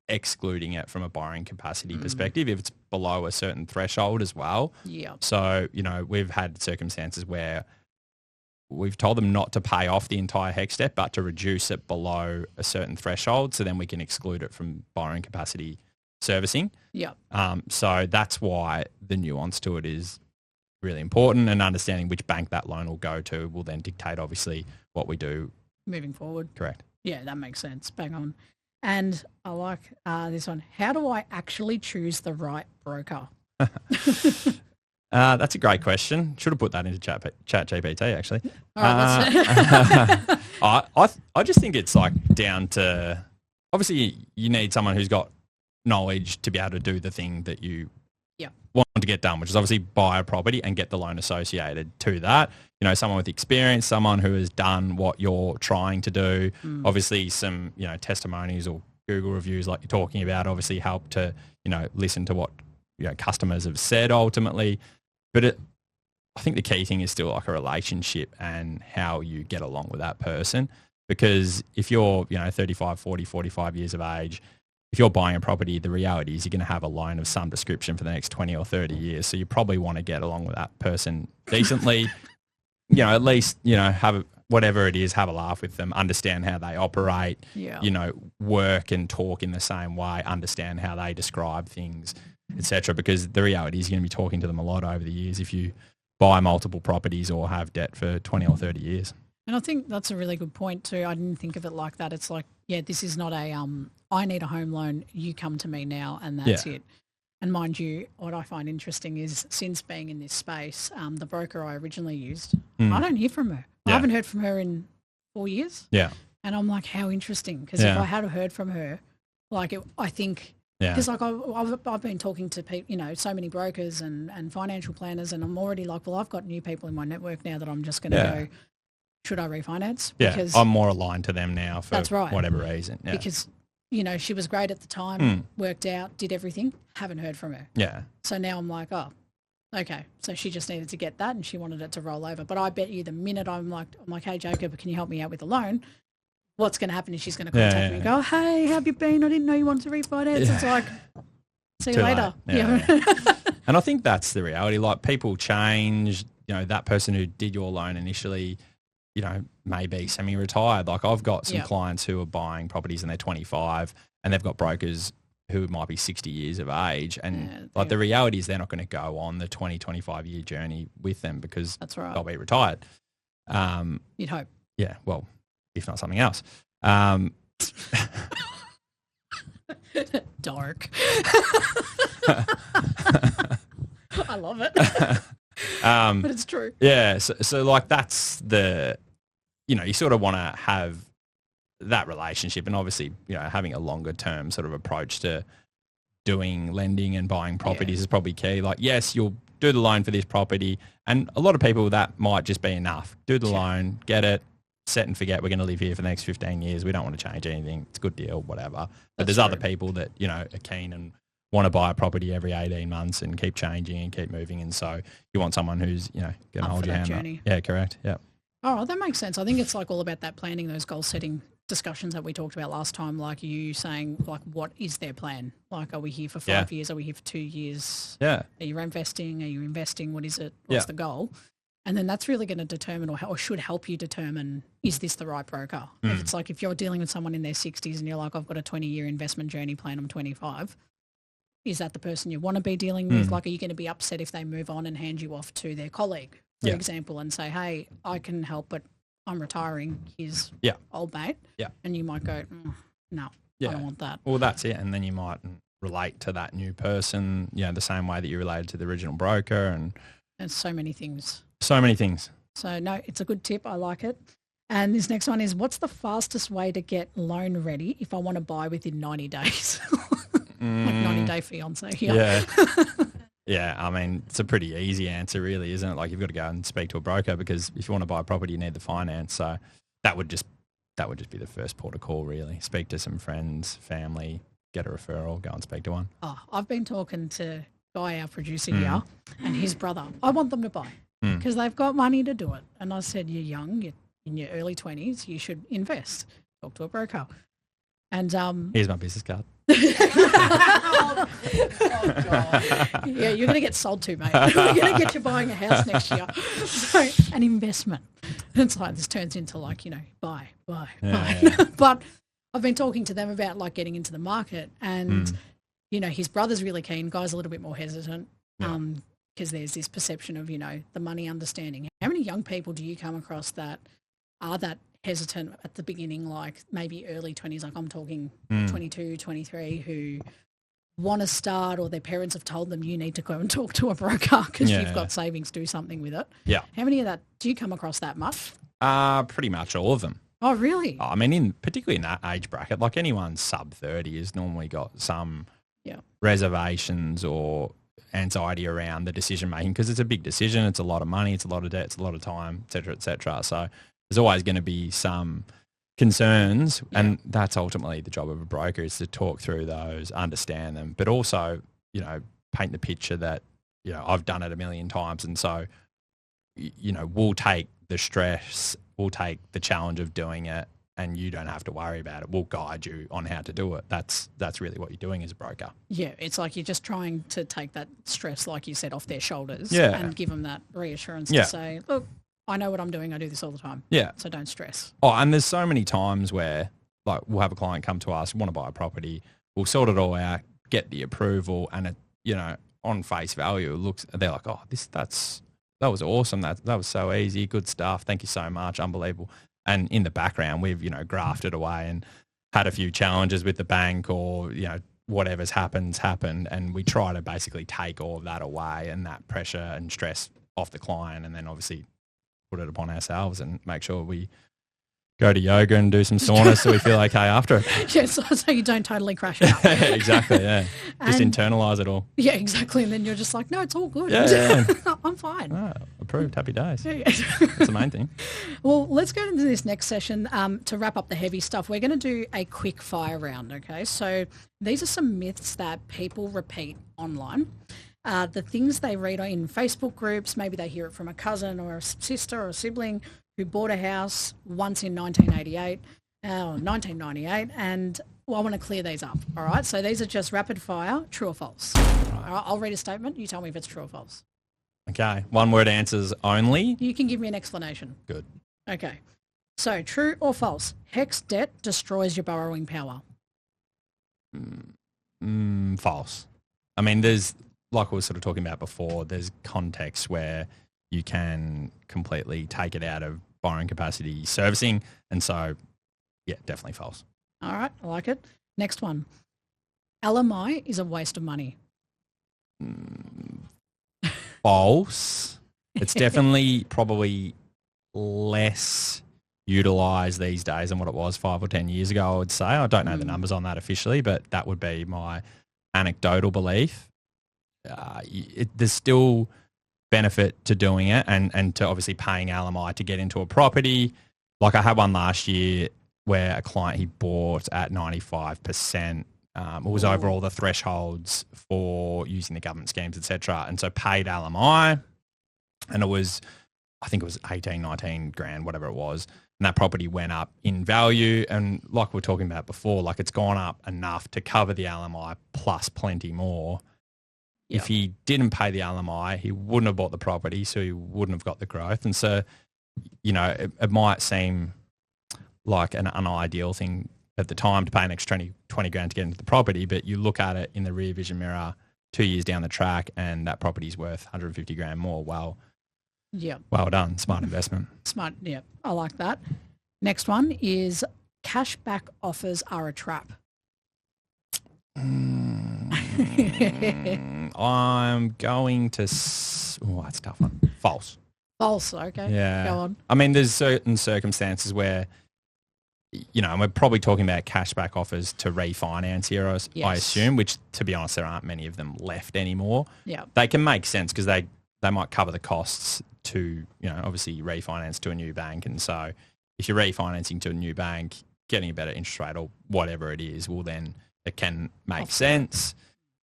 excluding it from a borrowing capacity perspective if it's below a certain threshold as well. Yeah. So, you know, we've had circumstances where we've told them not to pay off the entire HEX debt, but to reduce it below a certain threshold, so then we can exclude it from borrowing capacity servicing. Yeah. So that's why the nuance to it is really important, and understanding which bank that loan will go to will then dictate, obviously, what we do moving forward. Correct. Yeah, that makes sense. Bang on. And I like this one. How do I actually choose the right broker? That's a great question. Should have put that into Chat GPT, actually. All right, I just think it's like down to, obviously you need someone who's got knowledge to be able to do the thing that you want to get done, which is obviously buy a property and get the loan associated to that. You know, someone with experience, someone who has done what you're trying to do. Obviously some, you know, testimonies or Google reviews like you're talking about obviously help to, you know, listen to what, you know, customers have said ultimately. But I think the key thing is still like a relationship and how you get along with that person. Because if you're, you know, 35, 40, 45 years of age, if you're buying a property, the reality is you're going to have a loan of some description for the next 20 or 30 years. So you probably want to get along with that person decently, you know, at least, you know, have whatever it is, have a laugh with them, understand how they operate, you know, work and talk in the same way, understand how they describe things, etc. Because the reality is you're going to be talking to them a lot over the years if you buy multiple properties or have debt for 20 or 30 years. And I think that's a really good point too. I didn't think of it like that. It's like, yeah, this is not a, I need a home loan, you come to me now and that's it. And mind you, what I find interesting is since being in this space, the broker I originally used, I don't hear from her. I haven't heard from her in 4 years. Yeah. And I'm like, how interesting. Because if I had heard from her, like I think, because like I've been talking to people, you know, so many brokers and financial planners, and I'm already like, well, I've got new people in my network now that I'm just going to go, should I refinance? Yeah, because I'm more aligned to them now for whatever reason. Yeah. Because, you know, she was great at the time, worked out, did everything, haven't heard from her. Yeah. So now I'm like, oh, okay. So she just needed to get that and she wanted it to roll over. But I bet you the minute I'm like, hey, Jacob, can you help me out with a loan? What's going to happen is she's going to contact me and go, hey, how have you been? I didn't know you wanted to refinance. It's like, see you later. And I think that's the reality. Like people change, you know, that person who did your loan initially, you know, maybe semi-retired. Like I've got some clients who are buying properties and they're 25 and they've got brokers who might be 60 years of age. And like the reality is they're not going to go on the 20, 25 year journey with them because they'll be retired. You'd hope. Yeah. Well, if not something else. Dark. I love it. But it's true. Yeah. So like that's the you sort of want to have that relationship, and obviously, having a longer term sort of approach to doing lending and buying properties is probably key. Like, yes, you'll do the loan for this property, and a lot of people that might just be enough. Do the loan, get it, set and forget. We're going to live here for the next 15 years. We don't want to change anything. It's a good deal, whatever. But there's other people that, are keen and want to buy a property every 18 months and keep changing and keep moving. And so you want someone who's, going to hold your hand up. Yeah, correct. Yeah. Oh, that makes sense. I think it's like all about that planning, those goal setting discussions that we talked about last time, like you saying, like, what is their plan? Like, are we here for 5 years? Are we here for 2 years? Yeah. Are you investing? Are you investing? What is it? What's the goal? And then that's really going to determine or should help you determine, is this the right broker? If it's like, if you're dealing with someone in their 60s and you're like, I've got a 20-year investment journey plan, I'm 25, is that the person you want to be dealing with? Like, are you going to be upset if they move on and hand you off to their colleague, for example, and say, hey, I can help, but I'm retaring, here's old mate. Yeah. And you might go, no, I don't want that. Well, that's it. And then you might relate to that new person, the same way that you related to the original broker. And so many things. So many things. So, no, it's a good tip. I like it. And this next one is, what's the fastest way to get loan ready if I want to buy within 90 days? Like 90-day fiance here. Yeah. Yeah, I mean, it's a pretty easy answer really, isn't it? Like, you've got to go and speak to a broker, because if you want to buy a property, you need the finance. So that would just be the first port of call, really. Speak to some friends, family, get a referral, go and speak to one. Oh, I've been talking to Guy, our producer here, and his brother. I want them to buy because they've got money to do it. And I said, you're young, you're in your early 20s, you should invest. Talk to a broker. And here's my business card. Yeah, you're going to get sold to, mate. We're going to get you buying a house next year. So, an investment. It's like, this turns into like, buy. Yeah. But I've been talking to them about like getting into the market, and, his brother's really keen. Guy's a little bit more hesitant because there's this perception of, the money understanding. How many young people do you come across that are that hesitant at the beginning, like maybe early 20s, like I'm talking 22, 23, who want to start, or their parents have told them you need to go and talk to a broker because you've got savings, do something with it. Yeah. How many of that, do you come across that much? Pretty much all of them. Oh, really? I mean, particularly in that age bracket, like anyone sub 30 has normally got some reservations or anxiety around the decision making, because it's a big decision. It's a lot of money, it's a lot of debt, it's a lot of time, et cetera, et cetera. So there's always going to be some concerns, and that's ultimately the job of a broker, is to talk through those, understand them, but also, paint the picture that, I've done it a million times, and so, we'll take the stress, we'll take the challenge of doing it, and you don't have to worry about it. We'll guide you on how to do it. That's really what you're doing as a broker. Yeah, it's like you're just trying to take that stress, like you said, off their shoulders and give them that reassurance to say, look, I know what I'm doing. I do this all the time. Yeah. So don't stress. Oh, and there's so many times where, like, we'll have a client come to us, want to buy a property, we'll sort it all out, get the approval, and it, on face value, they're like, oh, that was awesome. That was so easy. Good stuff. Thank you so much. Unbelievable. And in the background, we've, grafted away and had a few challenges with the bank, or, whatever's happened. And we try to basically take all of that away and that pressure and stress off the client, and then obviously put it upon ourselves and make sure we go to yoga and do some sauna so we feel okay after it. Yeah, so you don't totally crash out. Exactly, yeah. Just internalise it all. Yeah, exactly. And then you're just like, no, it's all good. Yeah. I'm fine. Oh, approved. Happy days. Yeah. That's the main thing. Well, let's go into this next session. To wrap up the heavy stuff, we're going to do a quick fire round, okay? So these are some myths that people repeat online. The things they read in Facebook groups, maybe they hear it from a cousin or a sister or a sibling who bought a house once in 1988 or 1998, and I want to clear these up, all right? So these are just rapid fire, true or false. Right. All right, I'll read a statement. You tell me if it's true or false. Okay. One word answers only. You can give me an explanation. Good. Okay. So true or false, HECS debt destroys your borrowing power. False. I mean, there's, like we were sort of talking about before, there's contexts where you can completely take it out of borrowing capacity servicing. And so, yeah, definitely false. All right. I like it. Next one. LMI is a waste of money. False. It's definitely probably less utilise these days than what it was 5 or 10 years ago, I would say. I don't know the numbers on that officially, but that would be my anecdotal belief. There's still benefit to doing it and to obviously paying LMI to get into a property. Like I had one last year where a client, he bought at 95%. It was over all the thresholds for using the government schemes, etc. And so paid LMI, and it was, I think it was 18, 19 grand, whatever it was. And that property went up in value. And like we were talking about before, like it's gone up enough to cover the LMI plus plenty more. If he didn't pay the LMI, he wouldn't have bought the property, so he wouldn't have got the growth. And so, you know, it might seem like an unideal thing at the time to pay an extra 20 grand to get into the property, but you look at it in the rear vision mirror 2 years down the track and that property's worth 150 grand more. Well done. Smart investment. Smart. Yeah. I like that. Next one is cashback offers are a trap. I'm going to... that's a tough one. False. False, okay. Yeah. Go on. I mean, there's certain circumstances where, you know, and we're probably talking about cashback offers to refinance here, I assume, which, to be honest, there aren't many of them left anymore. Yeah. They can make sense because they might cover the costs to, you know, obviously refinance to a new bank. And so if you're refinancing to a new bank, getting a better interest rate or whatever it is, well, then it can make sense.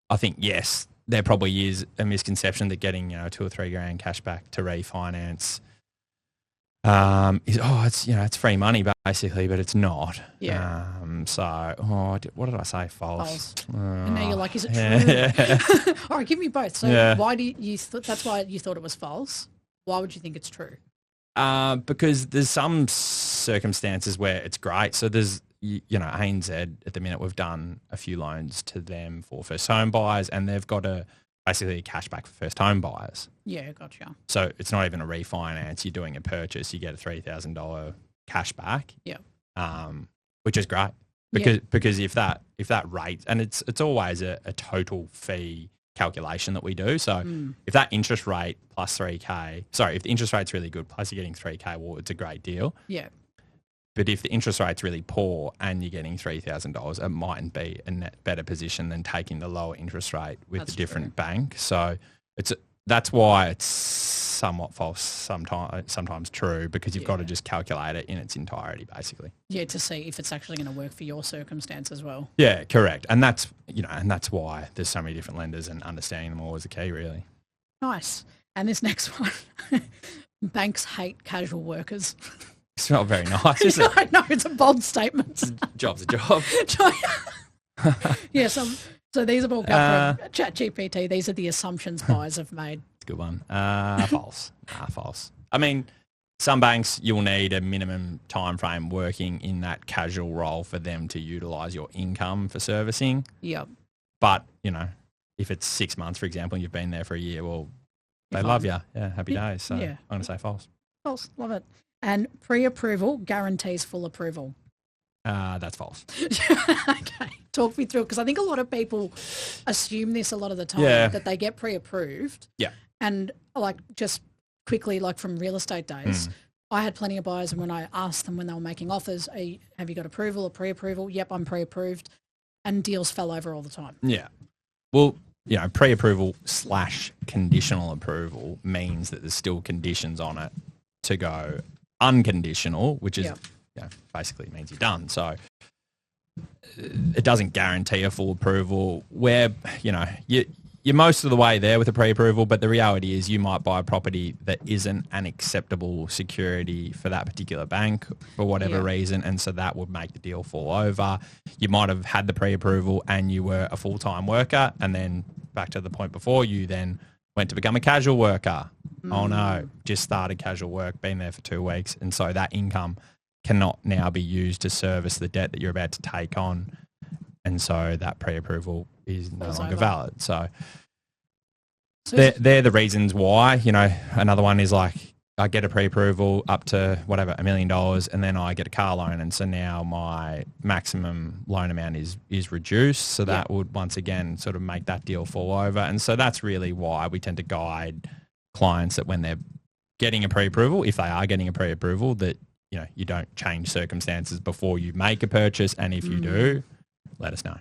I think, yes, there probably is a misconception that getting, you know, 2 or 3 grand cash back to refinance it's free money basically, but it's not. Yeah. What did I say? False. And now you're like, is it true? Yeah. All right, give me both. So why do you that's why you thought it was false? Why would you think it's true? Because there's some circumstances where it's great. So there's, you know, ANZ at the minute, we've done a few loans to them for first home buyers, and they've got basically a cashback for first home buyers. Yeah, gotcha. So it's not even a refinance. You're doing a purchase. You get a $3,000 cashback. Yeah. Which is great because if that rate, and it's always a total fee calculation that we do. So if that interest rate plus if the interest rate's really good, plus you're getting 3K, well, it's a great deal. Yeah. But if the interest rate's really poor and you're getting $3,000, it mightn't be a net better position than taking the lower interest rate with a different bank. So that's why it's somewhat false, sometimes true, because you've got to just calculate it in its entirety, basically. Yeah, to see if it's actually going to work for your circumstance as well. Yeah, correct. And that's why there's so many different lenders, and understanding them all is a key, really. Nice. And this next one, banks hate casual workers. It's not very nice, is it? I know, it's a bold statement. Job's a job. Yeah, so these have all come from ChatGPT. These are the assumptions buyers have made. It's a good one. False. False. I mean, some banks, you'll need a minimum time frame working in that casual role for them to utilise your income for servicing. Yep. But, you know, if it's 6 months, for example, and you've been there for a year, well, they love you. Yeah, happy days. So I'm going to say false. False. Love it. And pre-approval guarantees full approval. That's false. Okay. Talk me through it, because I think a lot of people assume this a lot of the time, that they get pre-approved. Yeah. And like just quickly, like from real estate days, I had plenty of buyers, and when I asked them when they were making offers, have you got approval or pre-approval? Yep, I'm pre-approved. And deals fell over all the time. Yeah. Well, you know, pre-approval / conditional approval means that there's still conditions on it to go unconditional, which is basically means you're done. So it doesn't guarantee a full approval where, you know, you're most of the way there with a pre-approval, but the reality is you might buy a property that isn't an acceptable security for that particular bank for whatever reason, and so that would make the deal fall over. You might have had the pre-approval and you were a full-time worker, and then back to the point before, you then went to become a casual worker. Oh no, just started casual work, been there for 2 weeks, and so that income cannot now be used to service the debt that you're about to take on, and so that pre-approval is no longer valid. So they're the reasons why. You know, another one is like I get a pre-approval up to whatever, $1 million, and then I get a car loan, and so now my maximum loan amount is reduced. So that would once again sort of make that deal fall over, and so that's really why we tend to guide clients that when they're getting a pre-approval, if they are getting a pre-approval, that you don't change circumstances before you make a purchase. And if you do, let us know.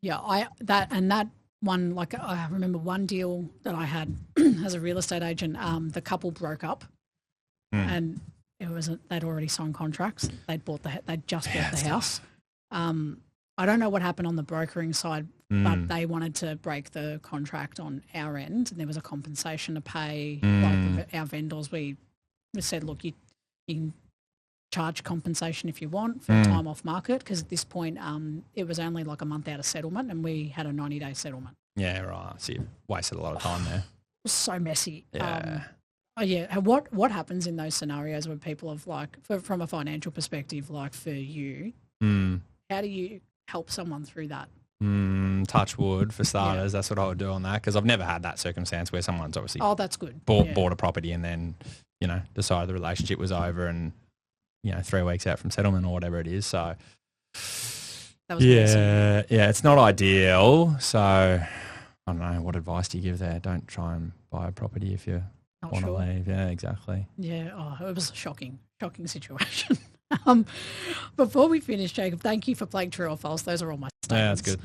Yeah, that one, like I remember one deal that I had as a real estate agent. The couple broke up, and they'd already signed contracts. They'd just bought the house. I don't know what happened on the brokering side, but they wanted to break the contract on our end, and there was a compensation to pay. Like our vendors, we said, look, you can charge compensation if you want for time off market, because at this point it was only like a month out of settlement, and we had a 90-day settlement. Yeah, right. So you wasted a lot of time there. It was so messy. Yeah. What happens in those scenarios when people have, like, from a financial perspective, like for you, how do you help someone through that? Touch wood for starters. That's what I would do on that, because I've never had that circumstance where someone's obviously that's good. Bought a property and then, decided the relationship was over and, 3 weeks out from settlement or whatever it is. So that was messy. Yeah, it's not ideal. So I don't know, what advice do you give there? Don't try and buy a property if you want to leave. Yeah, exactly. Yeah, it was a shocking situation. Before we finish, Jacob, thank you for playing true or false. Those are all my statements. Yeah, that's good.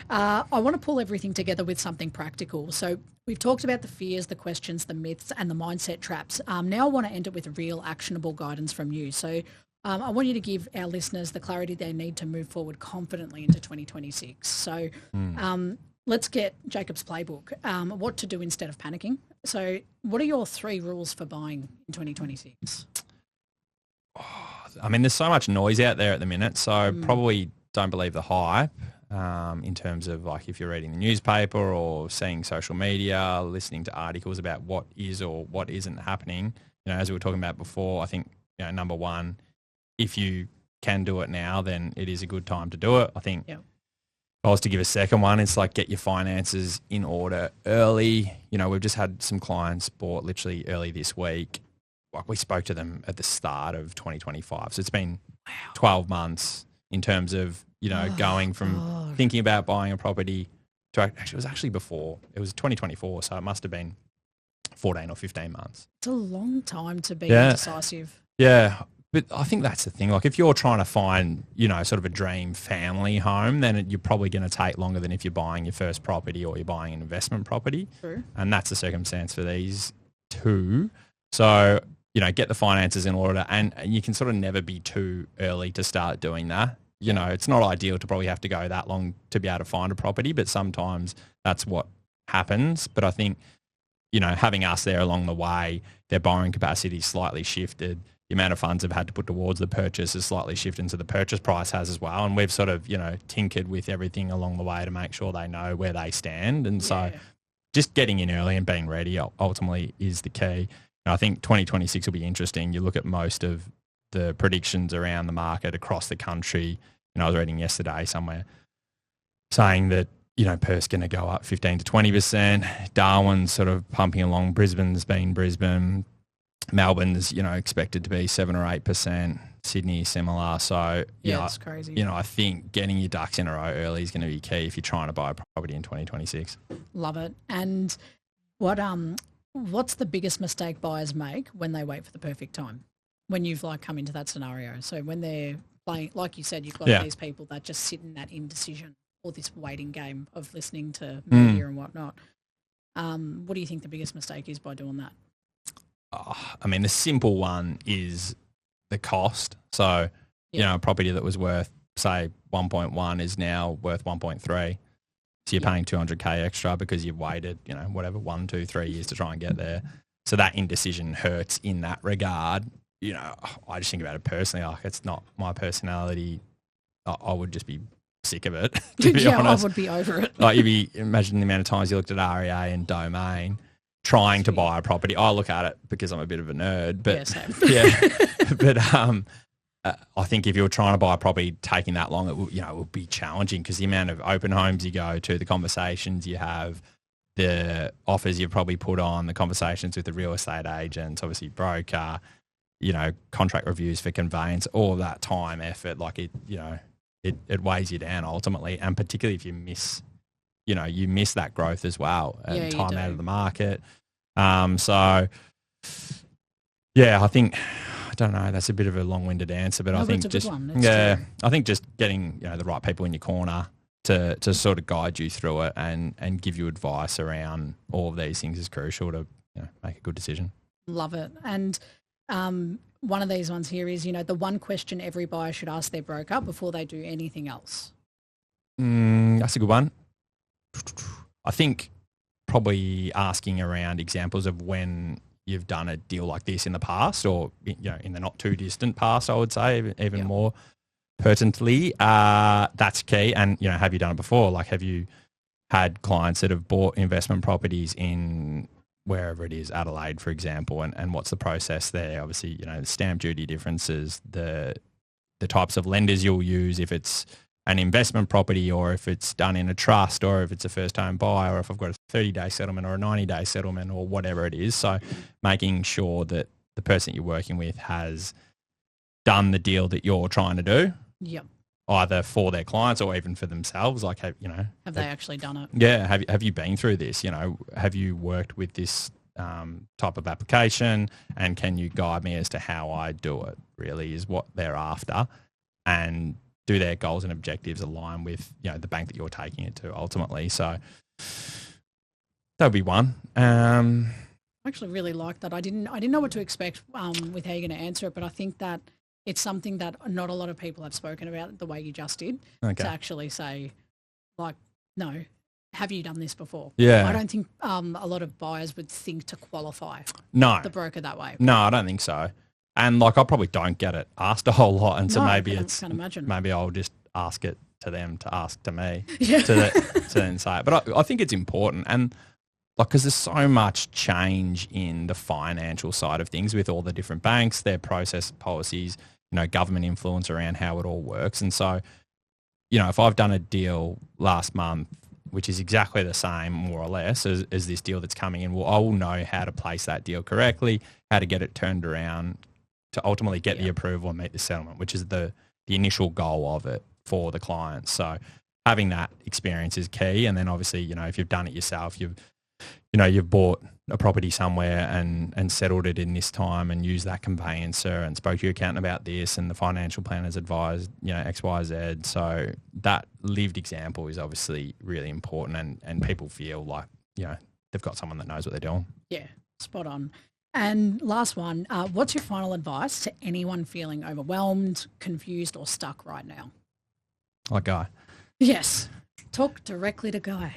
I want to pull everything together with something practical. So we've talked about the fears, the questions, the myths, and the mindset traps. Now I want to end it with real actionable guidance from you. So I want you to give our listeners the clarity they need to move forward confidently into 2026. So let's get Jacob's playbook, what to do instead of panicking. So what are your 3 rules for buying in 2026? I mean, there's so much noise out there at the minute, so probably don't believe the hype in terms of, like, if you're reading the newspaper or seeing social media, listening to articles about what is or what isn't happening. As we were talking about before, I think, number one, if you can do it now, then it is a good time to do it. I think if I was to give a second one, it's like get your finances in order early. We've just had some clients bought literally early this week. Like, we spoke to them at the start of 2025. So it's been 12 months in terms of, going from thinking about buying a property to actually, it was actually before. It was 2024, so it must have been 14 or 15 months. It's a long time to be indecisive. Yeah, but I think that's the thing. Like, if you're trying to find, sort of a dream family home, then you're probably going to take longer than if you're buying your first property or you're buying an investment property. True. And that's the circumstance for these two. So, get the finances in order, and you can sort of never be too early to start doing that. It's not ideal to probably have to go that long to be able to find a property, but sometimes that's what happens. But I think, having us there along the way, their borrowing capacity slightly shifted. The amount of funds they've had to put towards the purchase has slightly shifted, so the purchase price has as well. And we've sort of, tinkered with everything along the way to make sure they know where they stand. And so just getting in early and being ready ultimately is the key. I think 2026 will be interesting. You look at most of the predictions around the market across the country. I was reading yesterday somewhere saying that, Perth's going to go up 15 to 20%. Darwin's sort of pumping along. Brisbane's been Brisbane. Melbourne's, expected to be 7 or 8%. Sydney, similar. So, it's crazy. I think getting your ducks in a row early is going to be key if you're trying to buy a property in 2026. Love it. And what's the biggest mistake buyers make when they wait for the perfect time? When you've, like, come into that scenario. So when they're playing, like you said, you've got these people that just sit in that indecision or this waiting game of listening to media and whatnot. What do you think the biggest mistake is by doing that? I mean, the simple one is the cost. So, a property that was worth, say, 1.1 is now worth 1.3. So you're paying 200K extra because you've waited, 1, 2, 3 years to try and get there. So that indecision hurts in that regard. I just think about it personally. Like, it's not my personality. I would just be sick of it, to be honest. I would be over it. Like, imagine the amount of times you looked at REA and Domain trying to buy a property. I look at it because I'm a bit of a nerd, but I think if you're trying to buy a property taking that long, it would be challenging because the amount of open homes you go to, the conversations you have, the offers you've probably put on, the conversations with the real estate agents, obviously broker, contract reviews for conveyance, all of that time, effort, like it weighs you down ultimately. And particularly if you miss that growth as well and time out of the market. I think don't know. That's a bit of a long-winded answer, but No, I but think it's a good just one. It's true. I think just getting the right people in your corner to sort of guide you through it and give you advice around all of these things is crucial to make a good decision. Love it. And one of these ones here is, the one question every buyer should ask their broker before they do anything else. That's a good one. I think probably asking around examples of when you've done a deal like this in the past, or in the not too distant past, I would say, even more pertinently. That's key. And have you done it before? Like, have you had clients that have bought investment properties in wherever it is, Adelaide, for example, and what's the process there? Obviously, the stamp duty differences, the types of lenders you'll use, if it's an investment property or if it's done in a trust or if it's a first-time buyer or if I've got a 30-day settlement or a 90-day settlement or whatever it is. So making sure that the person you're working with has done the deal that you're trying to do. Yep. Either for their clients or even for themselves. Like, have they actually done it? Yeah. Have you been through this? Have you worked with this type of application, and can you guide me as to how I do it, really is what they're after. And do their goals and objectives align with, the bank that you're taking it to ultimately? So that would be one. I actually really like that. I didn't know what to expect with how you're going to answer it, but I think that it's something that not a lot of people have spoken about the way you just did. Okay. To actually say, like, no, have you done this before? Yeah. I don't think a lot of buyers would think to qualify the broker that way. No, I don't think so. And I probably don't get it asked a whole lot, and so maybe can't imagine. Maybe I'll just ask it to them to ask to me Yeah. to then say it. But I think it's important, and because there's so much change in the financial side of things with all the different banks, their process policies, government influence around how it all works. And so, if I've done a deal last month, which is exactly the same, more or less, as this deal that's coming in, well, I will know how to place that deal correctly, how to get it turned around to ultimately get the approval and meet the settlement, which is the initial goal of it for the client. So having that experience is key. And then obviously, if you've done it yourself, you've bought a property somewhere and settled it in this time and used that conveyancer and spoke to your accountant about this, and the financial planner's advised, X, Y, Z. So that lived example is obviously really important, and people feel like, they've got someone that knows what they're doing. Yeah, spot on. And last one, what's your final advice to anyone feeling overwhelmed, confused or stuck right now? Like Guy. Yes. Talk directly to Guy.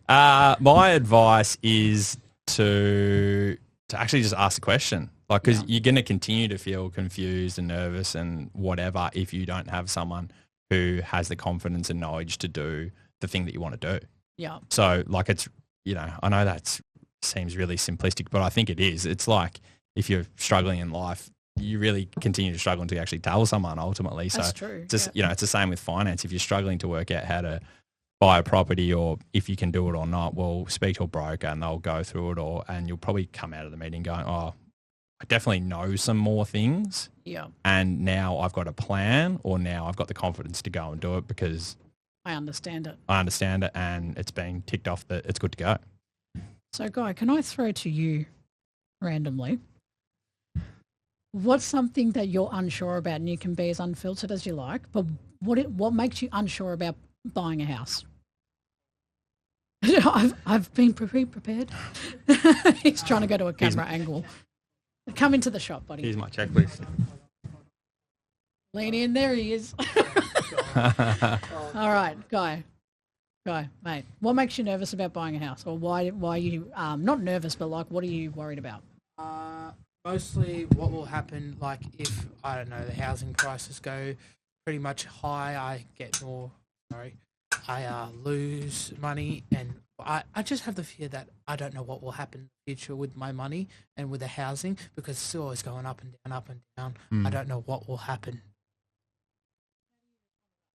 My advice is to actually just ask the question, because you're going to continue to feel confused and nervous and whatever if you don't have someone who has the confidence and knowledge to do the thing that you want to do. Yeah. So it's, I know that seems really simplistic, but I think it is. It's like if you're struggling in life, you really continue to struggle until you actually tell someone ultimately. That's so true. Just, it's the same with finance. If you're struggling to work out how to buy a property or if you can do it or not, well, speak to a broker and they'll go through it and you'll probably come out of the meeting going, oh, I definitely know some more things. Yeah. And now I've got a plan, or now I've got the confidence to go and do it because I understand it. And it's been ticked off that it's good to go. So, Guy, can I throw to you randomly? What's something that you're unsure about, and you can be as unfiltered as you like, but what makes you unsure about buying a house? I've been prepared. He's trying to go to a camera angle. Come into the shop, buddy. Here's my checklist. Lean in. There he is. All right, Guy, mate, what makes you nervous about buying a house? Or why are you not nervous, but what are you worried about? Mostly what will happen, if, I don't know, the housing prices go pretty much high, I lose money, and I just have the fear that I don't know what will happen in the future with my money and with the housing, because it's always going up and down, up and down. I don't know what will happen.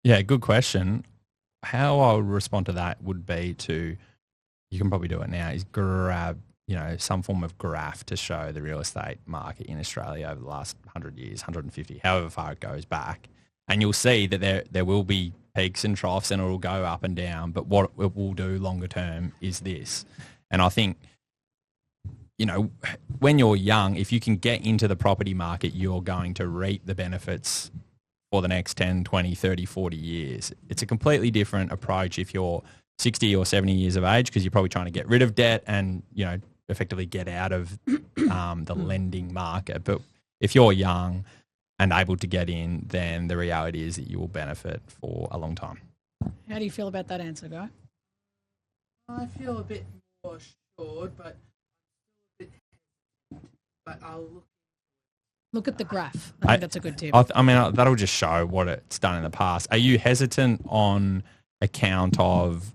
Yeah, good question. How I would respond to that would be you can probably do it now, is grab, some form of graph to show the real estate market in Australia over the last 100 years, 150, however far it goes back. And you'll see that there will be peaks and troughs and it will go up and down. But what it will do longer term is this. And I think, you know, when you're young, if you can get into the property market, you're going to reap the benefits for the next 10, 20, 30, 40 years. It's a completely different approach if you're 60 or 70 years of age, because you're probably trying to get rid of debt and, you know, effectively get out of the lending market. But if you're young and able to get in, then the reality is that you will benefit for a long time. How do you feel about that answer, Guy? I feel a bit more assured, but I'll look at the graph. I think that's a good tip. I mean, that'll just show what it's done in the past. Are you hesitant on account of,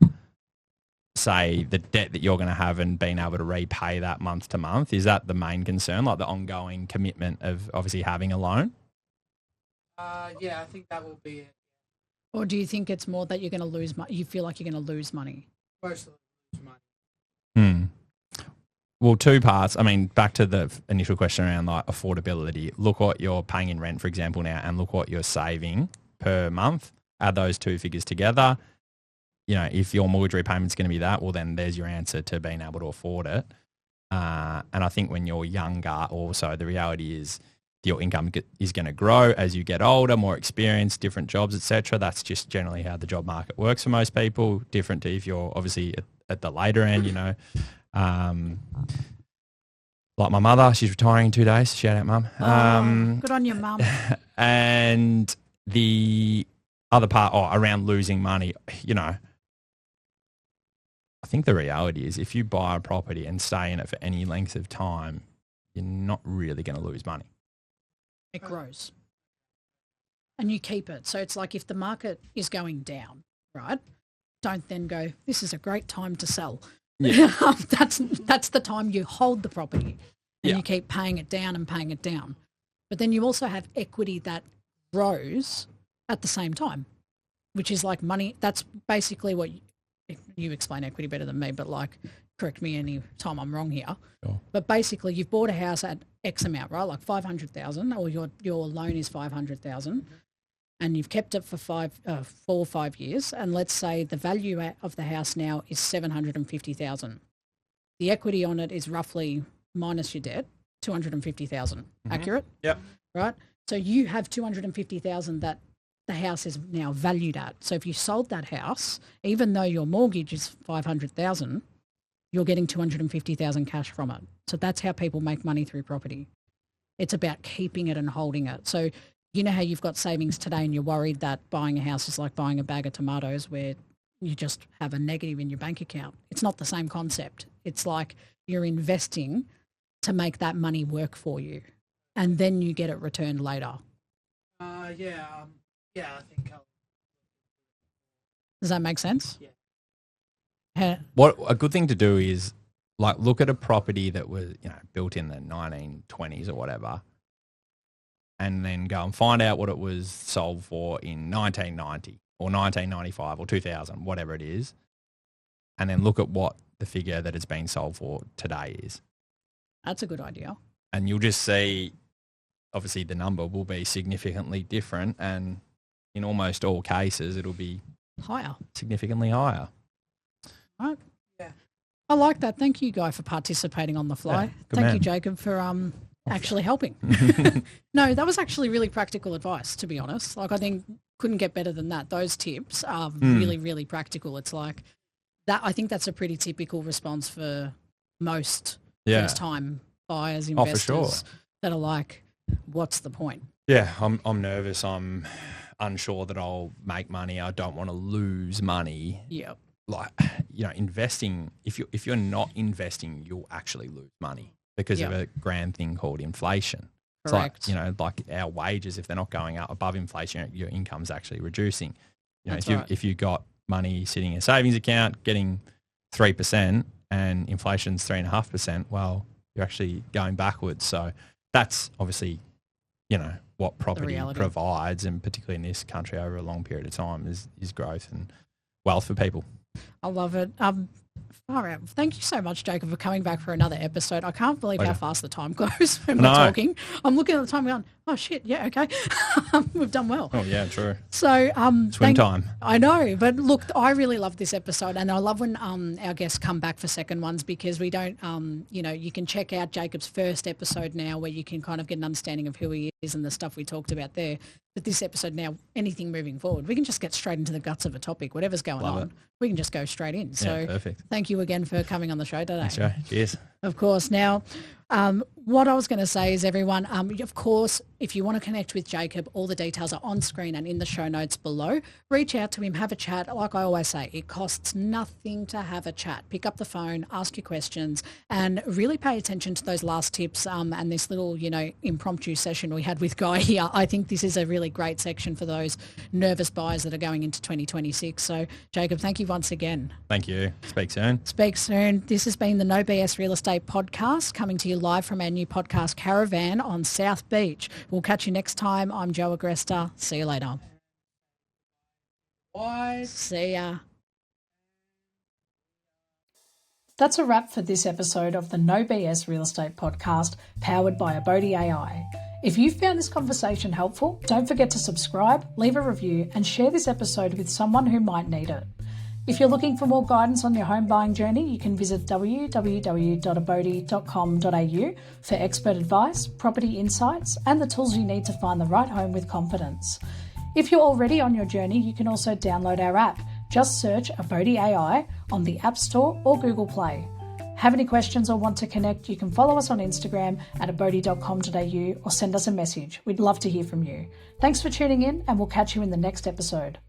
say, the debt that you're going to have and being able to repay that month to month? Is that the main concern, like the ongoing commitment of obviously having a loan? Yeah, I think that will be it. Or do you think it's more that you're going to lose money? You feel like you're going to lose money? Mostly lose money. Well, two parts. I mean, back to the initial question around like affordability. Look what you're paying in rent, for example, now, and look what you're saving per month. Add those two figures together. You know, if your mortgage repayment's going to be that, well, then there's your answer to being able to afford it. And I think when you're younger, also the reality is your income is going to grow as you get older, more experience, different jobs, etc. That's just generally how the job market works for most people. Different to if you're obviously at the later end, you know. Like my mother, she's retiring in 2 days. Shout out, Mum. Good on your mum. And the other part around losing money, you know, I think the reality is if you buy a property and stay in it for any length of time, you're not really going to lose money. It grows. And you keep it. So it's like if the market is going down, right, don't then go, this is a great time to sell. Yeah. That's the time you hold the property and you keep paying it down and paying it down. But then you also have equity that grows at the same time, which is like money. That's basically what you explain equity better than me, but like correct me any time I'm wrong here. Sure. But basically you've bought a house at X amount, right? Like 500,000 or your loan is 500,000 and you've kept it for 4 or 5 years. And let's say the value of the house now is 750,000. The equity on it is roughly minus your debt, 250,000. Accurate? Yep. Right? So you have 250,000 that the house is now valued at. So if you sold that house, even though your mortgage is 500,000, you're getting 250,000 cash from it. So that's how people make money through property. It's about keeping it and holding it. So you know how you've got savings today and you're worried that buying a house is like buying a bag of tomatoes where you just have a negative in your bank account. It's not the same concept. It's like you're investing to make that money work for you and then you get it returned later. Yeah, I think Does that make sense? Yeah. What a good thing to do is like look at a property that was, you know, built in the 1920s or whatever, and then go and find out what it was sold for in 1990 or 1995 or 2000, whatever it is, and then look at what the figure that it's been sold for today is. That's a good idea. And you'll just see, obviously the number will be significantly different, and in almost all cases it'll be higher, significantly higher. Right. Yeah. I like that. Thank you, Guy, for participating on the fly. Yeah, Thank you, Jacob, for actually helping. No, that was actually really practical advice, to be honest. Like I think couldn't get better than that. Those tips are really, really practical. It's like that. I think that's a pretty typical response for most first-time buyers, investors for sure. that are like, what's the point? Yeah, I'm nervous. I'm unsure that I'll make money. I don't want to lose money. Yeah. Like, you know, investing, if you're not investing, you'll actually lose money because of a grand thing called inflation. Correct. It's like, you know, like our wages, if they're not going up above inflation, your income's actually reducing. You know, That's if you got money sitting in a savings account getting 3% and inflation's 3.5%, well, you're actually going backwards. So that's obviously, you know, what property provides, and particularly in this country over a long period of time is growth and wealth for people. I love it. Far out. Thank you so much, Jacob, for coming back for another episode. I can't believe how fast the time goes when we're talking. I'm looking at the time going, oh, shit, yeah, okay. We've done well. Oh, yeah, true. So, swim time. I know, but look, I really love this episode, and I love when our guests come back for second ones because we don't, you can check out Jacob's first episode now where you can kind of get an understanding of who he is and the stuff we talked about there. But this episode now, anything moving forward, we can just get straight into the guts of a topic, whatever's going on. We can just go straight in. So perfect. Thank you again for coming on the show today. Thanks, Joe. Cheers. Of course. Now, what I was going to say is, everyone, of course, if you want to connect with Jacob, all the details are on screen and in the show notes below. Reach out to him, have a chat. Like I always say, it costs nothing to have a chat. Pick up the phone, ask your questions, and really pay attention to those last tips and this little, impromptu session we had with Guy here. I think this is a really great section for those nervous buyers that are going into 2026. So, Jacob, thank you once again. Thank you. Speak soon. Speak soon. This has been the No BS Real Estate Podcast, coming to you live from our new podcast caravan on South Beach. We'll catch you next time. I'm Jo Agresta. See you later. Bye. See ya. That's a wrap for this episode of the No BS Real Estate Podcast, powered by Abodey AI. If you found this conversation helpful, don't forget to subscribe, leave a review, and share this episode with someone who might need it. If you're looking for more guidance on your home buying journey, you can visit www.abodey.com.au for expert advice, property insights, and the tools you need to find the right home with confidence. If you're already on your journey, you can also download our app. Just search Abodey AI on the App Store or Google Play. Have any questions or want to connect, you can follow us on Instagram at abodey.com.au or send us a message. We'd love to hear from you. Thanks for tuning in, and we'll catch you in the next episode.